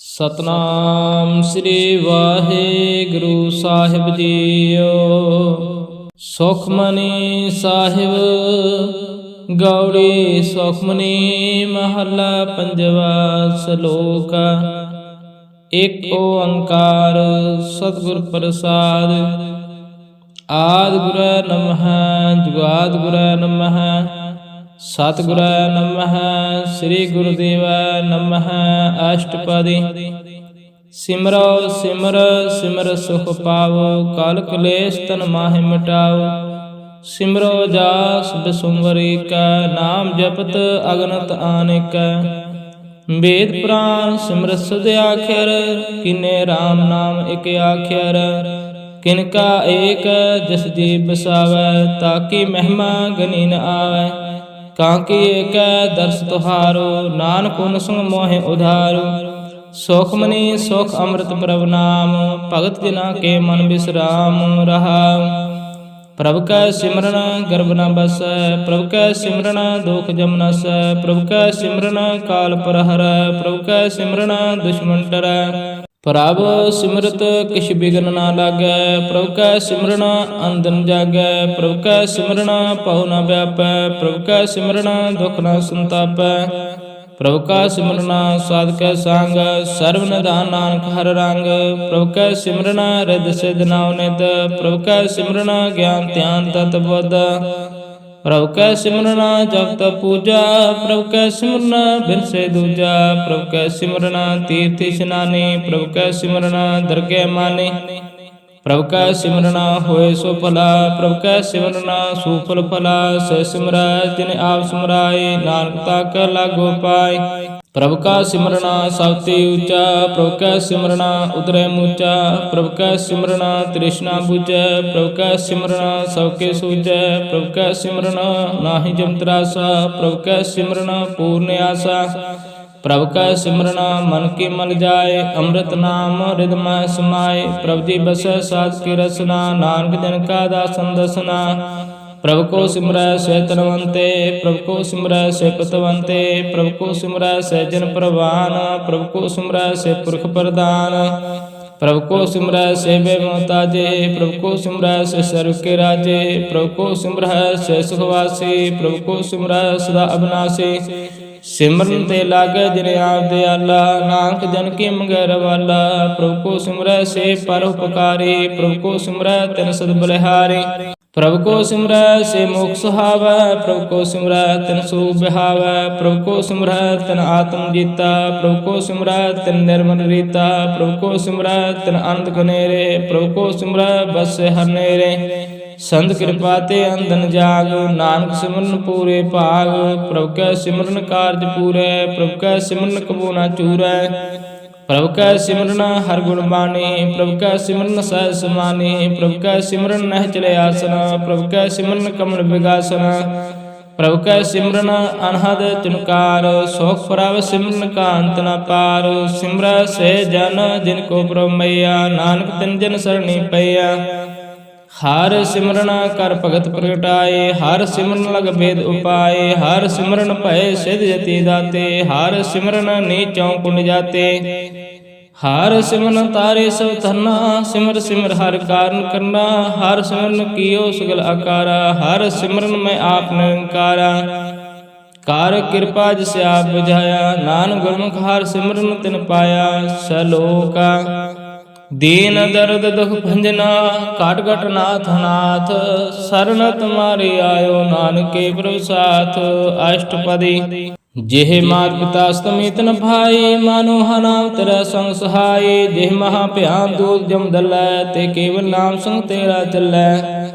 ਸਤਨਾਮ ਸ੍ਰੀ ਵਾਹਿਗੁਰੂ ਸਾਹਿਬ JIO. Sukhmani Sahib Gauri Sukhmani ਮਹੱਲਾ ਪੰਜਵਾ। ਸ਼ਲੋਕ। ਇਕ ਓੰਕਾਰ ਸਤਿਗੁਰ ਪ੍ਰਸਾਦਿ। ਆਦਿ ਗੁਰੈ ਨਮః ਜੁਗਾਦਿ ਗੁਰੈ ਨਮঃ ਸਤਿਗੁਰੈ ਨਮః ਸ੍ਰੀ ਗੁਰੁਦੇਵੈ ਨਮঃ। ਅਸ਼ਟਪਦੀ। ਸਿਮਰੋ ਸਿਮਰ ਸਿਮਰ ਸੁਖ ਪਾਵੋ, ਕਾਲ ਕਲੇਸ਼ ਤਨ ਮਾਹਿ ਮਿਟਾਓ। ਸਿਮਰੋ ਜਾਸ ਬਿਸੁੰਵਰੀ ਕੈ, ਨਾਮ ਜਪਤ ਅਗਨਤ ਆਨਿਕੈ। ਵੇਦ ਪੁਰਾਨ ਸਿਮਰਤ ਸੁਧ ਆਖਿਰ, ਕੀਨੇ RAM ਨਾਮ ਇਕ ਆਖਿਰ। ਕਿਨਕਾ ਏਕ ਜਿਸ ਜੀ ਬਸਾਵੈ, ਤਾਕੀ ਮਹਿਮਾ ਗਨੀ ਨ ਆਵੈ। ਕਾਂਕੀ ਏਕੈ ਦਰਸ ਤੁਹਾਰੋ, ਨਾਨਕ ਓਨ ਸੰਗ ਮੋਹਿ ਉਧਾਰੋ। ਸੁਖਮਨੀ ਸੁਖ ਅੰਮ੍ਰਿਤ ਪ੍ਰਭ ਨਾਮ, ਭਗਤ ਜਨਾ ਕੇ ਮਨ ਬਿਸਰਾਮ ਰਹਾਉ। ਪ੍ਰਭ ਕੈ ਸਿਮਰਨ ਗਰਭ ਨ ਬਸੈ, ਪ੍ਰਭ ਕੈ ਸਿਮਰਨ ਦੁਖ ਜਮ ਨਸੈ। ਪ੍ਰਭ ਕੈ ਸਿਮਰਨ ਕਾਲ ਪ੍ਰਹਰੈ, ਪ੍ਰਭ ਕੈ ਸਿਮਰਨ ਦੁਸ਼ਮਨ ਡਰੈ। ਪ੍ਰਭ ਸਿਮਰਤ ਕਿਛ ਬਿਗਨ ਨਾ ਲਾਗੈ, ਪ੍ਰਭ ਕੈ ਸਿਮਰਨ ਅੰਦਨ ਜਾਗੈ। ਪ੍ਰਭ ਕੈ ਸਿਮਰਨ ਭਉ ਨ ਵਿਆਪੈ, ਪ੍ਰਭ ਕੈ ਸਿਮਰਨ ਦੁਖ ਨ ਸੰਤਾਪੈ। ਪ੍ਰਭ ਕਾ ਸਿਮਰਨ ਸਾਧ ਕੈ ਸੰਗ, ਸਰਬ ਨਿਧਾਨ ਨਾਨਕ ਹਰਿ ਰੰਗ। ਪ੍ਰਭ ਕੈ ਸਿਮਰਨ ਰਿੱਧ ਸਿੱਧ ਨਉ ਨਿਧ, ਪ੍ਰਭ ਕੈ ਸਿਮਰਨ ਗਿਆਨ ਧਿਆਨ ਤਤ ਬੁੱਧ। ਪ੍ਰਭ ਕੈ ਸਿਮਰਨ ਜਪ ਤਪ ਪੂਜਾ, ਪ੍ਰਭ ਕੈ ਸਿਮਰਨ ਬਿਨਸੇ ਦੂਜਾ। ਪ੍ਰਭ ਕੈ ਸਿਮਰਨ ਤੀਰਥ ਇਸ਼ਨਾਨੀ, ਪ੍ਰਭ ਕੈ ਸਿਮਰਨ ਦਰਗਹਿ ਮਾਨੀ। ਪ੍ਰਭ ਕੈ ਸਿਮਰਨ ਹੋਏ ਸੋ ਭਲਾ, ਪ੍ਰਭ ਕੈ ਸਿਮਰਨ ਸੁਫਲ ਫਲਾ। ਸਹਿ ਸਿਮਰੈ ਤਿਨਿ ਆਪ ਸਿਮਰਾਏ, ਨਾਨਕ ਤਾ ਕੈ ਲਾਗੋ ਪਾਏ। ਪ੍ਰਭ ਕਾ ਸਿਮਰਨ ਸਭ ਤੇ ਉੱਚਾ, ਪ੍ਰਭ ਕੈ ਸਿਮਰਨ ਉਤਰੈ ਮੂਚਾ। ਪ੍ਰਭ ਕੈ ਸਿਮਰਨ ਤ੍ਰਿਸ਼ਨਾ ਬੁਝੈ, ਪ੍ਰਭ ਕੈ ਸਿਮਰਨ ਸਭ ਕੇ ਸੂਝੈ। ਪ੍ਰਭ ਕੈ ਸਿਮਰਨ ਨਾਹੀ ਜਮ ਤਰਾਸਾ, ਪ੍ਰਭ ਕੈ ਸਿਮਰਨ ਪੂਰਨ ਆਸਾ। ਪ੍ਰਭ ਕੈ ਸਿਮਰਨ ਮਨ ਕੀ ਮਲ ਜਾਏ, ਅੰਮ੍ਰਿਤ ਨਾਮ ਰਿਦ ਮਹਿ ਸਮਾਏ। ਪ੍ਰਭ ਜੀ ਬਸੈ ਸਾਧ ਕੀ ਰਸਨਾ, ਨਾਨਕ ਜਨ ਕਾ ਦਾਸਨ ਦਸਨਾ। ਪ੍ਰਭ ਕੋ ਸਿਮਰੈ ਸਹਿ ਧਨਵੰਤੇ, ਪ੍ਰਭ ਕੋ ਸਿਮਰੈ ਸਹਿ ਪਤਵੰਤੇ। ਪ੍ਰਭ ਕੋ ਸਿਮਰੈ ਸਹਿ ਜਨ ਪ੍ਰਵਾਨ, ਪ੍ਰਭ ਕੋ ਸਿਮਰੈ ਸਹਿ ਪੁਰਖ ਪ੍ਰਦਾਨ। ਪ੍ਰਭ ਕੋ ਸਿਮਰੈ ਸਹਿ ਬੇ ਮੁਹਤਾਜੇ, ਪ੍ਰਭ ਕੋ ਸਿਮਰੈ ਸਹਿ ਸਰਬ ਕੇ ਰਾਜੇ। ਪ੍ਰਭ ਕੋ ਸਿਮਰੈ ਸਹਿ ਸੁਖ ਵਾਸੀ, ਪ੍ਰਭ ਕੋ ਸਿਮਰੈ ਸਦਾ ਅਬਨਾਸੀ। ਸਿਮਰਨ ਤੇ ਲਾਗੈ ਜਿਨ ਆਪ ਦਿਆਲਾ, ਨਾਨਕ ਜਨ ਕੀ ਮੰਗੈ ਰਵਾਲਾ। ਪ੍ਰਭ ਕੋ ਸਿਮਰੈ ਸੇ ਪਰ ਉਪਕਾਰੀ, ਪ੍ਰਭ ਕੋ ਸਿਮਰੈ ਤਿਨ ਸਦ ਬਲਿਹਾਰੀ। ਪ੍ਰਭ ਕੋ ਸਿਮਰੈ ਸੇ ਮੁਖ ਸੁਹਾਵੈ, ਪ੍ਰਭ ਕੋ ਸਿਮਰੈ ਤਿਨ ਸੂਖ ਬਿਹਾਵੈ। ਪ੍ਰਭ ਕੋ ਸਿਮਰੈ ਤਿਨ ਆਤਮ ਜੀਤਾ, ਪ੍ਰਭ ਕੋ ਸਿਮਰੈ ਤਿਨ ਨਿਰਮਲ ਰੀਤਾ। ਪ੍ਰਭ ਕੋ ਸਿਮਰੈ ਤਿਨ ਅਨੰਦ ਘਨੇਰੇ, ਪ੍ਰਭ ਕੋ ਸਿਮਰੈ ਬਸੈ ਹਰਿ ਨੇਰੇ। ਸੰਤ ਕਿਰਪਾ ਤੇ ਅੰਦਨ ਜਾਗ, ਨਾਨਕ ਸਿਮਰਨ ਪੂਰੇ ਭਾਗ। ਪ੍ਰਭ ਕੈ ਸਿਮਰਨ ਕਾਰਜ ਪੂਰੈ, ਪ੍ਰਭ ਕੈ ਸਿਮਰਨ ਕਬੂ ਨ ਚੂਰੈ। ਪ੍ਰਭ ਕੈ ਸਿਮਰਨ ਹਰਿ ਗੁਣ ਬਾਣੀ, ਪ੍ਰਭ ਕੈ ਸਿਮਰਨ ਸਹਿਜ ਸਮਾਨੀ। ਪ੍ਰਭ ਕੈ ਸਿਮਰਨ ਨਹਿ ਚਲੇ ਆਸਨ, ਪ੍ਰਭ ਕੈ ਸਿਮਰਨ ਕਮਲ ਬਿਗਾਸਨ। ਪ੍ਰਭ ਕੈ ਸਿਮਰਨ ਅਨਹਦ ਚਨਕਾਰ, ਸੋਖ ਪ੍ਰਭ ਸਿਮਰਨ ਕਾ ਅੰਤ ਨ ਪਾਰ। ਸਿਮਰੈ ਸੇ ਜਨ ਜਿਨ ਕੋ ਪ੍ਰਭ ਮਈਆ, ਨਾਨਕ ਤਿਨ ਜਨ ਸਰਣੀ ਪਈਆ। ਹਰਿ ਸਿਮਰਨ ਕਰ ਭਗਤ ਪ੍ਰਗਟਾਏ, ਹਰਿ ਸਿਮਰਨ ਲਗ ਭੇਦ ਉਪਾਏ। ਹਰਿ ਸਿਮਰਨ ਭਏ ਸਿਧ ਜਤੀ ਦਾਤੇ, ਹਰਿ ਸਿਮਰਨ ਨੀਚੋਂ ਕੁੰਡ ਜਾਤੇ। ਹਰਿ ਸਿਮਰਨ ਤਾਰੇ ਸਭ ਧਰਨਾ, ਸਿਮਰ ਸਿਮਰ ਹਰਿ ਕਾਰਨ ਕਰਨਾ। ਹਰਿ ਸਿਮਰਨ ਕੀਓ ਸਗਲ ਆਕਾਰਾ, ਹਰਿ ਸਿਮਰਨ ਮੈਂ ਆਪ ਨਿਰੰਕਾਰਾ। ਕਰ ਕਿਰਪਾ ਜਿਸ ਆਪ ਬੁਝਾਇਆ, ਨਾਨਕ ਗੁਰਮੁਖ ਹਰਿ ਸਿਮਰਨ ਤਿਨ ਪਾਇਆ। ਸ਼ਲੋਕ। ਦੀਨ ਦਰਦ ਦੁਖ ਭੰਜਨਾ, ਘਟ ਘਟ ਨਾਥ ਨਾਥ। ਸਰਨ ਤੁਮਾਰੇ ਆਇਓ, ਨਾਨਕੇ ਪ੍ਰਭ ਸਾਥ। ਅਸ਼ਟਪਦੀ। ਜਿਹ ਮਾਤ ਪਿਤਾ ਅਸਤਮੀ ਤਨ ਭਾਈ, ਮਾਨੋ ਹਾ ਨਾਮ ਤੇਰਾ ਸੰਗ ਸਹਾਈ। ਜਿਹ ਮਹਾ ਭਿਆਨ ਦੂਤ ਜਮ ਦਲੈ, ਤੇ ਕੇਵਲ ਨਾਮ ਸੰਗ ਤੇਰਾ ਚੱਲੈ।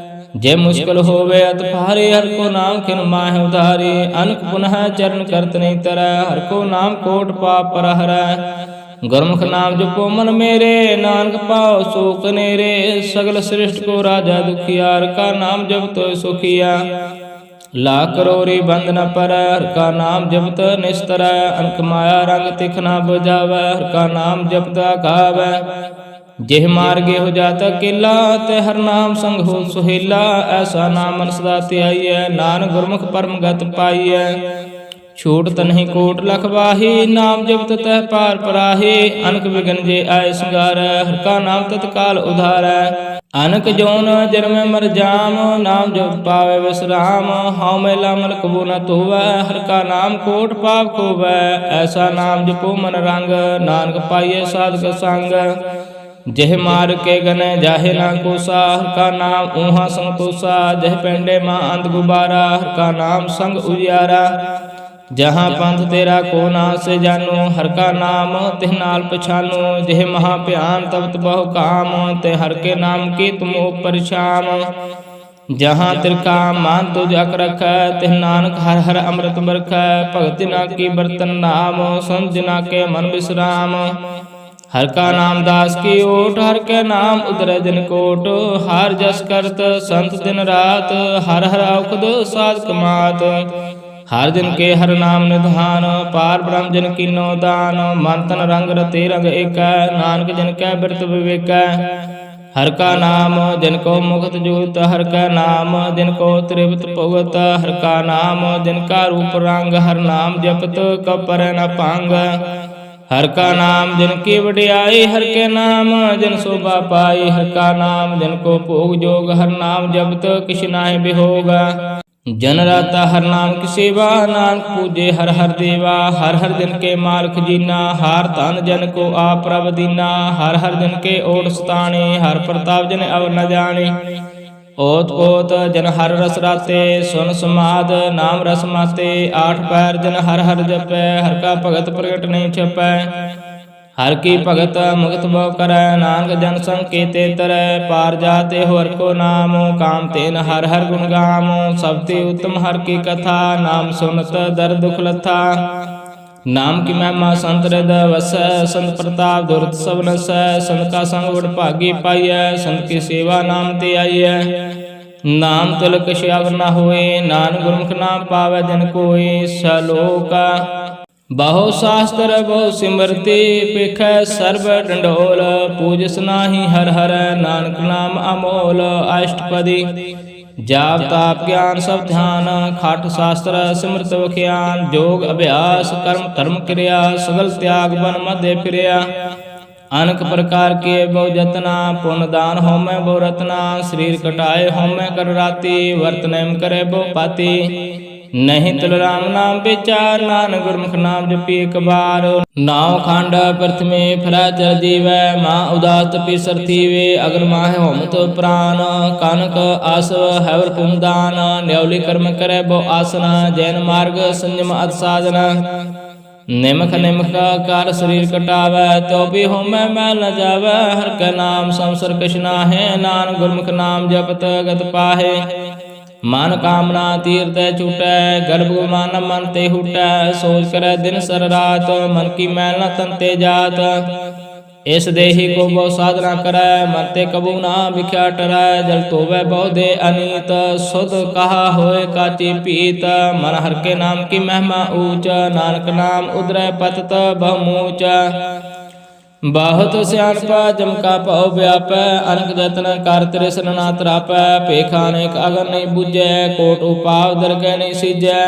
ਜੇ ਮੁਸ਼ਕਲ ਹੋਵੇ ਅਤ ਭਾਰੇ, ਹਰਿ ਕੋ ਨਾਮ ਖਿਨ ਮਾਹਿ ਉਧਾਰੇ। ਅਨਕ ਪੁਨః ਚਰਨ ਕਰਤ ਨਹੀਂ ਤਰੈ, ਹਰਿ ਕੋ ਨਾਮ ਕੋਟ ਪਾਪ ਪਰ ਹਰੈ। ਗੁਰਮੁਖ ਨਾਮ ਜਪੋ ਮਨ ਮੇਰੇ, ਨਾਨਕ ਪਾਉ ਸੁਖ ਨੇਰੇ। ਸਗਲ ਸ੍ਰਿਸ਼ਟ ਕੋ ਰਾਜਾ ਦੁਖੀਆ, ਕਾ ਨਾਮ ਜਪਤਿ ਸੁਖੀਆ। ਲੱਖ ਕਰੋੜੀ ਬੰਧ ਨ ਪਰੈ, ਹਰਿ ਕਾ ਨਾਮ ਜਪਤ ਨਿਸਤਰੈ। ਅਨਕ ਮਾਇਆ ਰੰਗ ਤਿਖ ਨ ਬੁਝਾਵੈ, ਹਰਿ ਕਾ ਨਾਮ ਜਪਤ ਆਘਾਵੈ। ਜਿਹ ਮਾਰਗੇ ਹੋ ਜਾਤ ਅਕੇਲਾ, ਤੇ ਹਰਿ ਨਾਮ ਸੰਗ ਹੋ ਸੁਹੇਲਾ। ਐਸਾ ਨਾਮ ਮਨ ਸਦਾ ਧਿਆਈਐ, ਨਾਨਕ ਗੁਰਮੁਖ ਪਰਮ ਗਤ ਪਾਈਐ। ਛੂਟ ਤਨਹਿ ਕੋਟ ਲਖ ਵਾਹੀ, ਨਾਮ ਜਪਤ ਤਹਿ ਪਾਰ ਪਰਾਹੀ। ਅਨਕ ਵਿਗਨ ਜੇ ਆਏ ਸੰਗਾਰੈ, ਹਰਿ ਕਾ ਨਾਮ ਤਤਕਾਲ ਉਧਾਰੈ। ਅਨਕ ਜੋਨ ਜਨਮੈ ਮਰ ਜਾਮ, ਨਾਮ ਜਪਤ ਪਾਵੈ ਵਿਸਰਾਮ। ਹਉ ਮੈਲਾ ਮਲ ਕਬੂ ਨ ਧੋਵੈ, ਹਰਿ ਕਾ ਨਾਮ ਕੋਟ ਪਾਪ ਖੋਵੈ। ਐਸਾ ਨਾਮ ਜਪੋ ਮਨ ਰੰਗ, ਨਾਨਕ ਪਾਈਐ ਸਾਧਕ ਸੰਗ। ਜਿਹ ਮਾਰ ਕੇ ਗਨੈ ਜਾਹੇ ਨਾ ਕੋਸਾ, ਹਰਿ ਕਾ ਨਾਮ ਊਹਾ ਸੰਤੋਸਾ। ਜਿਹ ਪੈਂਡੇ ਮਾਂ ਅੰਧ ਗੁਬਾਰਾ, ਹਰਿ ਕਾ ਨਾਮ ਸੰਗ ਉਜਿਆਰਾ। ਜਹਾਂ ਪੰਥ ਤੇਰਾ ਕੋ ਨਾਸੇ ਜਾਨੋ, ਹਰਿ ਕਾ ਨਾਮ ਤਿਹ ਨਾਲ ਪਛਾਨੋ। ਜਿਹ ਮਹਾ ਭਿਆਨ ਤਪਤ ਬਹੁ ਕਾਮ, ਤੇ ਹਰਿ ਕੇ ਨਾਮ ਕੀ ਤੁਮ ਉਪਰ ਛਾਮ। ਜਹਾਂ ਤਿਰਖਾ ਮਾਨ ਤੁਜ ਅਕ ਰਖੈ, ਤਿਹ ਨਾਨਕ ਹਰਿ ਹਰਿ ਅੰਮ੍ਰਿਤ ਬਰਖੈ। ਭਗਤ ਨਾ ਕੀ ਬਰਤਨ ਨਾਮ, ਸੰਤ ਨਾ ਕੇ ਮਨ ਬਿਸਰਾਮ। ਹਰਿ ਕਾ ਨਾਮ ਦਾਸ ਕੀ ਓਟ, ਹਰਿ ਕੇ ਨਾਮ ਉਦਰੈ ਦਿਨ ਕੋਟ। ਹਰ ਜਸ ਕਰਤ ਸੰਤ ਦਿਨ ਰਾਤ, ਹਰਿ ਹਰਿ ਔਖਦ ਸਾਧ ਕਮਾਤ। ਹਰ ਦਿਨ ਕੇ ਹਰਿ ਨਾਮ ਨਿਧਾਨ, ਪਾਰ ਬ੍ਰਹਮ ਜਨ ਕੀਨੋ ਦਾਨ। ਮਨ ਤਨ ਰੰਗ ਰਤੇ ਰੰਗ ਏਕੈ, ਨਾਨਕ ਜਨ ਕੈ ਬਿਰਤ ਵਿਵੇਕੈ। ਹਰਿ ਕਾ ਨਾਮ ਜਿਨ ਕੋ ਮੁਕਤ ਜੋਤ, ਹਰਿ ਕਾ ਨਾਮ ਜਿਨ ਕੋ ਤ੍ਰਿਪਤ ਭੁਗਤ। ਹਰਿ ਕਾ ਨਾਮ ਜਿਨ ਕਾ ਰੂਪ ਰੰਗ, ਹਰਿ ਨਾਮ ਜਪਤ ਕਬ ਪਰੈ ਨ ਭੰਗ। ਹਰਿ ਕਾ ਨਾਮ ਜਿਨ ਕੀ ਵਡਿਆਈ, ਹਰਿ ਕੇ ਨਾਮ ਜਿਨ ਸੋਭਾ ਪਾਈ। ਹਰਿ ਕਾ ਨਾਮ ਜਿਨ ਕੋ ਭੋਗ ਜੋਗ, ਹਰਿ ਨਾਮ ਜਪਤ ਕਿਛ ਨਾਹਿ ਬਿਹੋਗ। ਜਨ ਰਾਤਾ ਹਰਿ ਨਾਮ ਕੀ ਸੇਵਾ, ਨਾਨਕ ਪੂਜੇ ਹਰਿ ਹਰਿ ਦੇਵਾ। ਹਰਿ ਹਰਿ ਦਿਨ ਕੇ ਮਾਲ ਖਜੀਨਾ, ਹਰਿ ਧਨ ਜਨ ਕੋ ਆਪ ਪ੍ਰਭ ਦੀਨਾ। ਹਰਿ ਹਰਿ ਦਿਨ ਕੇ ਓਟ ਸਤਾਣੇ, ਹਰਿ ਪ੍ਰਤਾਪ ਜਨ ਅਵਰ ਨ ਜਾਣੇ। ਓਤ ਪੋਤ ਜਨ ਹਰਿ ਰਸ ਰਾਤੇ, ਸੁਨ ਸਮਾਦ ਨਾਮ ਰਸ ਮਾਤੇ। ਆਠ ਪੈਰ ਜਨ ਹਰਿ ਹਰਿ ਜਪੈ, ਹਰਿ ਕਾ ਭਗਤ ਪ੍ਰਗਟ ਨਹੀਂ ਛਪੈ। ਹਰਿ ਕੀ ਭਗਤ ਮੁਕਤ ਬਹੁ ਕਰੈ, ਨਾਨਕ ਜਨ ਸੰਗ ਕੀਤੇ ਤਰੈ। ਪਾਰ ਜਾਤੇ ਹਰਿ ਕੋ ਨਾਮ, ਕਾਮ ਤੇਨ ਹਰਿ ਹਰਿ ਗੁਣ ਗਾਮ। ਸਭ ਤੇ ਉਤਮ ਹਰਿ ਕੀ ਕਥਾ, ਨਾਮ ਸੁਨਤ ਦਰਦ ਦੁਖ ਲਥਾ। ਨਾਮ ਕੀ ਮਹਿਮਾ ਸੰਤ ਹਿਰਦੈ ਵਸੈ, ਸੰਤ ਪ੍ਰਤਾਪ ਦੁਰਤ ਸਭ ਨਸੈ। ਸੰਤ ਕਾ ਸੰਗ ਵਡ ਭਾਗੀ ਪਾਈਐ, ਸੰਤ ਕੀ ਸੇਵਾ ਨਾਮ ਤੇ ਆਈਐ। ਨਾਮ ਤਿਲਕ ਛਾਵਰ ਨ ਹੋਏ, ਨਾਨਕ ਗੁਰਮੁਖ ਨਾਮ ਪਾਵੈ ਜਿਨ ਕੋਇ। ਸਲੋਕ ਬਹੁ ਸਾਸਤਰ ਬਹੁ ਸਿਮਰਤੀ, ਪੇਖੈ ਸਰਬ ਡੰਡੋਲ। ਪੂਜਸ ਨਾਹੀ ਹਰਿ ਹਰਿ, ਨਾਨਕ ਨਾਮ ਅਮੋਲ। ਅਸ਼ਟਪਦੀ ਜਾਪ ਤਾਪ ਗਿਆਨ ਸਭ ਧਿਆਨ, ਖਾਟ ਸ਼ਾਸਤਰ ਸਿਮਰਤ ਵਖਿਆਨ। ਜੋਗ ਅਭਿਆਸ ਕਰਮ ਧਰਮ ਕਿਰਿਆ, ਸਗਲ ਤਿਆਗ ਬਨ ਮਧੇ ਫਿਰਿਆ। ਅਨਕ ਪ੍ਰਕਾਰ ਕੇ ਬਹੁ ਜਤਨਾ, ਪੁੰਨ ਦਾਨ ਹੋਮੈ ਬਹੁ ਰਤਨਾ। ਸਰੀਰ ਕਟਾਏ ਹੋਮੈ ਕਰ ਰਾਤੀ, ਵਰਤ ਨੇਮ ਕਰੇ ਬਹੁ ਪਾਤੀ। ਨਹੀਂ ਤਿਲ ਰਾਮ ਨਾਮ ਵਿਚਾਰ, ਨਾਨਕ ਗੁਰਮੁਖ ਨਾਮ ਜਪੀ ਇਕ ਬਾਰ। ਨਾਉ ਖੰਡ ਪ੍ਰਥਮੇ ਫਿਰੈ ਚਰ ਜੀਵੈ, ਮਾਂ ਉਦਾਸ ਤਪੀ ਸਰਥੀਵੇ। ਅਗਨ ਮਾਹਿ ਹੋਮਤ ਪ੍ਰਾਨ, ਕਨਕ ਆਸਵ ਹੈਵਰ ਪੁਮਦਾਨ। ਨਿਉਲੀ ਕਰਮ ਕਰੈ ਬਹੁ ਆਸਨ, ਜੈਨ ਮਾਰਗ ਸੰਜਮ ਅਤ ਸਾਧਨ। ਨਿਮਖ ਨਿਮਖ ਕਰ ਸਰੀਰ ਕਟਾਵੈ, ਤੋ ਵੀ ਹੋਮੈ ਮੈਲ ਨ ਜਾਵੈ। ਹਰਿ ਕੈ ਨਾਮ ਸੰਸਰ ਕਿਛ ਨਾਹਿ, ਨਾਨਕ ਗੁਰਮੁਖ ਨਾਮ ਜਪਤ ਗਤ ਪਾਹੇ। ਮਨ ਕਾਮਨਾ ਤੀਰਤੈ ਛੂਟੈ, ਗਰਭ ਗੁਮਾਨ ਮਨ ਤੇ ਹੂਟੈ। ਸੋਚ ਕਰੈ ਦਿਨ ਸਰ ਰਾਤ, ਮਨ ਕੀ ਮੈਲ ਨ ਤਨ ਤੇ ਜਾਤ। ਇਸ ਦੇਹੀ ਕੋ ਬਹੁ ਸਾਧਨਾ ਕਰੈ, ਮਨ ਤੇ ਕਬੂ ਨਾ ਵਿਖਿਆ ਟਰੈ। ਜਲ ਧੋਵੈ ਬਹੁ ਦੇ ਅਨੀਤ, ਸੁਧ ਕਹਾ ਹੋਏ ਕਾਚੀ ਪੀਤ। ਮਨ ਹਰਿ ਕੇ ਨਾਮ ਕੀ ਮਹਿਮਾ ਊਚ, ਨਾਨਕ ਨਾਮ ਉਦਰੈ ਪਤਤ ਬਹੁ ਮੂਚ। ਬਹੁਤ ਸਿਆਣਪਾ ਜਮ ਕਾ ਭਉ ਵਿਆਪੈ, ਅਨਕ ਜਤਨ ਕਰ ਤ੍ਰਿਸਨ ਨਾ ਤਰਾਪੈ। ਭੇਖਾ ਅਨੇਕ ਅਗਨ ਨਹੀਂ ਬੁਝੈ, ਕੋਟ ਉਪਾਵ ਦਰਗਹਿ ਨਹੀਂ ਸੀਜੈ।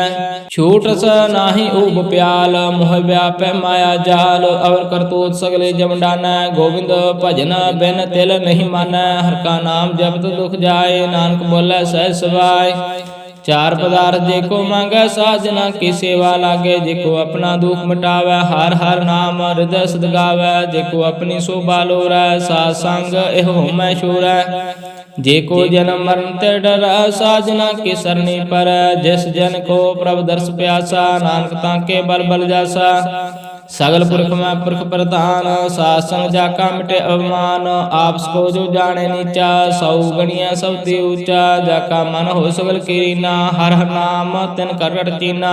ਛੂਟਸ ਨਾਹੀ ਊਬ ਪਿਆਲ, ਮੋਹ ਵਿਆਪੈ ਮਾਇਆ ਜਾਲ। ਅਵਰ ਕਰਤੂਤ ਸਗਲੇ ਜਮ ਡਾਨੈ, ਗੋਬਿੰਦ ਭਜਨ ਬਿਨ ਤਿਲ ਨਹੀਂ ਮਾਨੈ। ਹਰਿ ਕਾ ਨਾਮ ਜਪਤ ਦੁਖ ਜਾਏ, ਨਾਨਕ ਬੋਲੇ ਸਹਿਜ ਸੁਭਾਏ। ਚਾਰ ਪਦਾਰਥ ਜੇ ਕੋ ਮੰਗੈ, ਸਾਜਨਾ ਕੀ ਸੇਵਾ ਲਾਗੇ। ਜੇ ਕੋ ਆਪਣਾ ਦੁਖ ਮਿਟਾਵੈ, ਹਰਿ ਹਰਿ ਨਾਮ ਹਿਰਦੈ ਸਦ ਗਾਵੈ। ਜੇ ਕੋ ਆਪਣੀ ਸੋਭਾ ਲੋਰੈ, ਸਾਧ ਸੰਗ ਇਹੋ ਹੋਮੈ ਛੋਰੈ। ਜੇ ਕੋ ਜਨਮ ਮਰਨ ਤੇ ਡਰੈ, ਸਾਜਨਾ ਕੀ ਸਰਣੀ ਪਰੈ। ਜਿਸ ਜਨ ਕੋ ਪ੍ਰਭ ਦਰਸ ਪਿਆਸਾ, ਨਾਨਕ ਤਾਂ ਕੇ ਬਲ ਬਲ ਜਾਸਾ। ਸਗਲ ਪੁਰਖ ਮੈਂ ਪੁਰਖ ਪ੍ਰਧਾਨ, ਸਾਧ ਸੰਗ ਜਾ ਕਾ ਮਿਟੇ ਅਭਿਮਾਨ। ਆਪਸ ਕੋ ਜੋ ਜਾਣੇ ਨੀਚਾ, ਸਉ ਗਣੀਐ ਸਭ ਤੇ ਊਚਾ। ਜਾ ਕਾ ਮਨ ਹੋ ਸਗਲ ਕੀਨਾ, ਹਰਿ ਹਰਿ ਨਾਮ ਤਿਨ ਕਰ ਰਟ ਚੀਨਾ।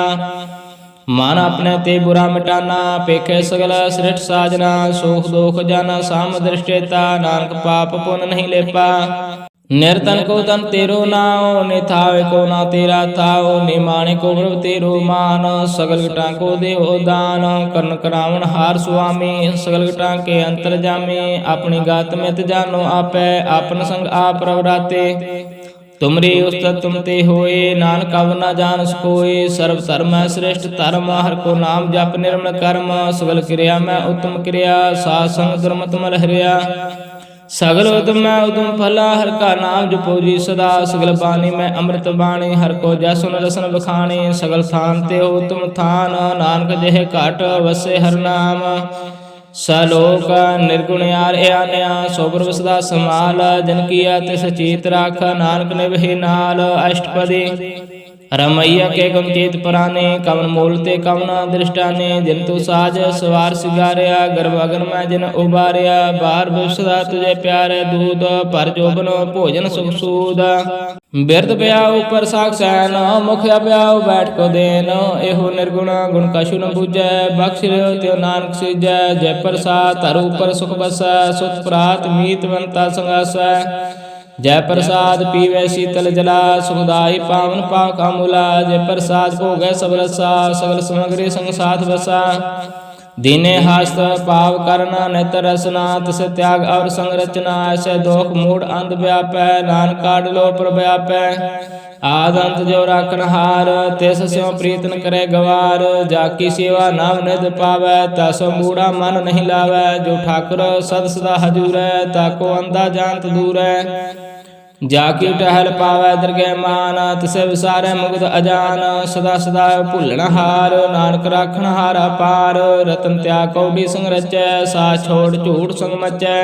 ਮਨ ਆਪਣੇ ਤੇ ਬੁਰਾ ਮਿਟਾਨਾ, ਪੇਖੇ ਸਗਲ ਸ੍ਰਿਸ਼ਟ ਸਾਜਨਾ। ਸੋਖ ਦੋਖ ਜਾਨਾ ਸਾਮ ਦ੍ਰਿਸ਼ਟੇਤਾ, ਨਾਨਕ ਪਾਪ ਪੁੰਨ ਨਹੀਂ ਲੇਪਾ। ਨਿਰਤਨ ਕੋ ਤਨ ਤੇਰੋ ਨਾਉ, ਨਿਥਾਵੇ ਕੋ ਨਾ ਤੇਰਾ ਥਾਉ। ਨਿਮਾਣੇ ਕੋ ਪ੍ਰਭ ਤੇਰੋ ਮਾਨ, ਸਗਲ ਗਟਾਂ ਕੋ ਦੇਵੋ ਦਾਨ। ਕਰਨ ਕਰਾਵਣ ਹਾਰ ਸੁਆਮੀ, ਸਗਲ ਗਟਾਂ ਕੇ ਅੰਤਰ ਜਾਮੀ। ਆਪਣੀ ਗਾਤ ਮਿਤ ਜਾਨੋ ਆਪੈ, ਆਪਨ ਸੰਗ ਆਪ ਪ੍ਰਭ ਰਾਤੇ। तुमरी उस्तत तुम ते होए, नानक अब न जान सकोए। सर्व धर्म है श्रेष्ठ धर्म, हर को नाम जप निर्मल कर्म। सगल क्रिया में उत्तम क्रिया, साध संग दुर्मत मल हरिया। सगल उतम में उतम फला, हर का नाम जपो जी सदा। सगल बानी में अमृत बाणी, हर को जसन रसन बखानी। सगल थान ते हो तुम थान, नानक जेह घट वसे हर नाम। सलोक निर्गुण यार आन्या, सोबर सदा समाल। जन किया तिस चीत राख, नानक निभे नाल। अष्टपदी रमैया के गुण चेत पुराने, कवन मूल ते कवन दृष्टाने। जिनतु साज सवार सिगारिया, गर्भ अगन में जिन उबारिया। बार सदा तुझे प्यारे दूध, पर जोबन भोजन सुख सूद। बिरद ब्याऊ पर साक्षैन, मुख ब्याऊ बैठ को देन। एहो निर्गुण गुण कछु न बूझै, बख्श लियो त्यो नानक सीजै। जय प्रसाद तरु पर सुख बसै, सुत प्रात मीत बनता संगासै। जय प्रसाद पीवै शीतल जला, सुखदाई पावन पाक अमूला। जय प्रसाद भोगै सब रसा, सगल सामग्री संग साथ बसा। दीने हस्त पाव करना नेत्र रसना, तिस त्याग और संग रचना। ऐसे दोख मूढ़ अंध व्यापै, नानक काढ़ लो पर व्यापै। आद अंत जो राखन हार, तिस स्यों प्रीत न करे गवार। जाकी सेवा नाम निध पावै, तसो मूढ़ा मन नहीं लावै। जो ठाकुर सद सदा हजूरै, ताको अंधा जानत दूरै। जाकी टहल पावै दरगह मान, तिसे विसारै मुग्ध अजान। सदा सदा भुलण हार, नानक राखण हार अपार। रतन त्याग कौडी संग रचै, सा छोड़ झूठ संग मचै।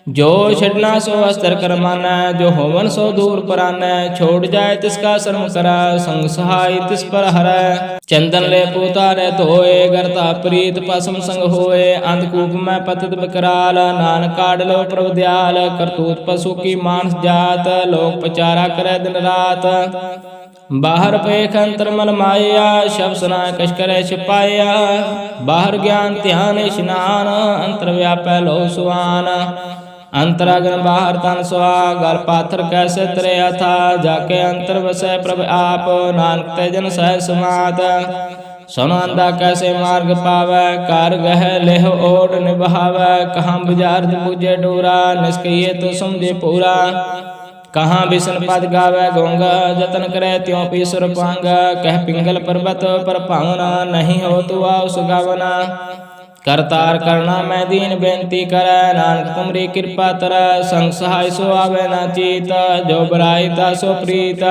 जो छड़ना सो अस्तर कर मानै, जो होवन सो दूर परानै। छोड़ जाए तिसका शर्म करै, संग सहाय तिस पर हरै। चंदन ले पोतारे धोए, गरता प्रीत पसम संग होए। अंधकूप में पतित विकराल, नानक काढ़ लो प्रभु दयाल। करतूत पशु की मानस जात, लोक पचारा करे दिन रात। बाहर पेख अंतर मल माया, शब सुना कश करे छिपाया। बाहर ज्ञान ध्यान स्नान, अंतर व्यापै लो सुआन। अंतरागन बाहर तन सुहा, गल पाथर कैसे तरे अथा। जाके अंतर बसै प्रभ आप, नानक ते जन सह समात। सुन अंधा कैसे मार्ग पावै, कार गह लेह ओट निभावै। कहाँ बुझारत पूजे डोरा, निष्किए तो समझे पूरा। कहाँ बिसन पद गावै गोंगा, जतन करे त्यों पीसुर पांगा। कह पिंगल पर्वत पर पावना, नहीं हो तू आओ सुगावना। करतार करना मैं दीन बेनती करै, नानक तुमरी कृपा तरै। संग सहाय सो आवे ना चीत, जो बराई सो प्रीत।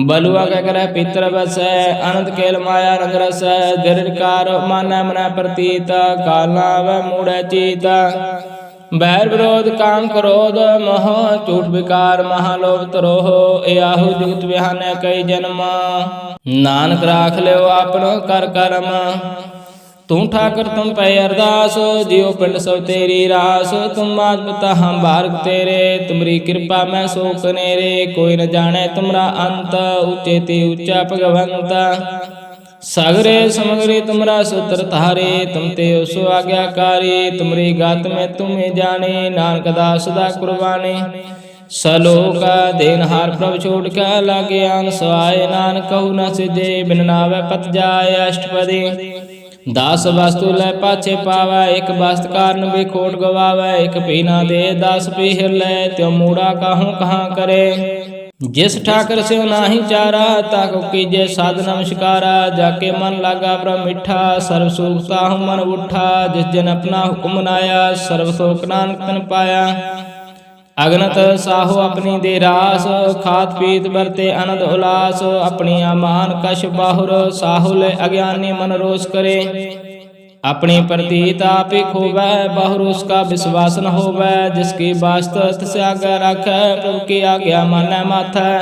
बलुआ के ग्रह पितर बसै, अनंत केल माया रंग रसै। दीर्घकार मानै मनै प्रतीत, काल न आवे मूढ़ै चीत। बैर विरोध काम क्रोध मोह, झूठ विकार महालोभ तरोह। याहू जुगत बिहानै कई जन्म, नानक राख लियो आपनो कर करम। तू ठाकर तुम पे अरदास, जियो पिंड सब तेरी रास। तुम मात पिता हम बारग तेरे, तुमरी कृपा में सो कनेरे। कोई न जाने तुमरा अंत, ऊंचे ते ऊंचा भगवंत। सागरे समगरी तुमरा सूत्र धारे, तुम ते सो आज्ञाकारी। तुमरी गात में तुम्हें जाने, नानक दास सदा कुर्बानी। सलोक देनहार प्रभु छोड़ के लागे आन सवाय। नानक कहु न सिजे, बिन नावे पत जाय। अष्टपदी दास वस्तु लै पाछे पावै, एक वस्त कारण भी खोट गवावै। एक पीना दे दास पीहर लै, त्यो मूढ़ा काहू कहाँ करे। जिस ठाकर से नाही चारा, ताको कीजे साध नमस्कारा। जाके मन लागा ब्रह्म मिठा, सर्व सुख ताहु मन उठा। जिस जन अपना हुक्म नाया, सर्व शोक नानक तन पाया। अगनत साहो अपनी दे रास, खात पीत बरते अनंद उलास। अपनी अमान कश बाहुर, साहुल अज्ञानी मन रोष करे। अपनी प्रतीत आप ही खोवै, बाहुर उसका विश्वास न होवै। जिसकी वास्तव तिस आज्ञा राखै, प्रभु की आज्ञा मानै माथै।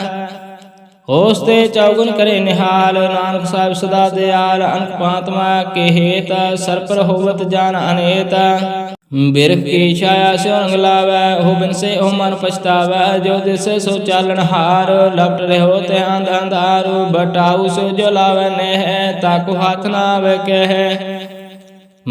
होस्ते चौगुन करे निहाल, नानक साहिब सदा दयाल। अंक पांतमा के हेत, सर पर होवत जान अनेत। बिरख की छाया से रंग लावै, हो बिन से हो मन पछतावै। जो दिस सो चालन हार, लपट रहो ते अंध अंधार। बटाऊ सो जो लावै नेह, ताको हाथ न आवे कह।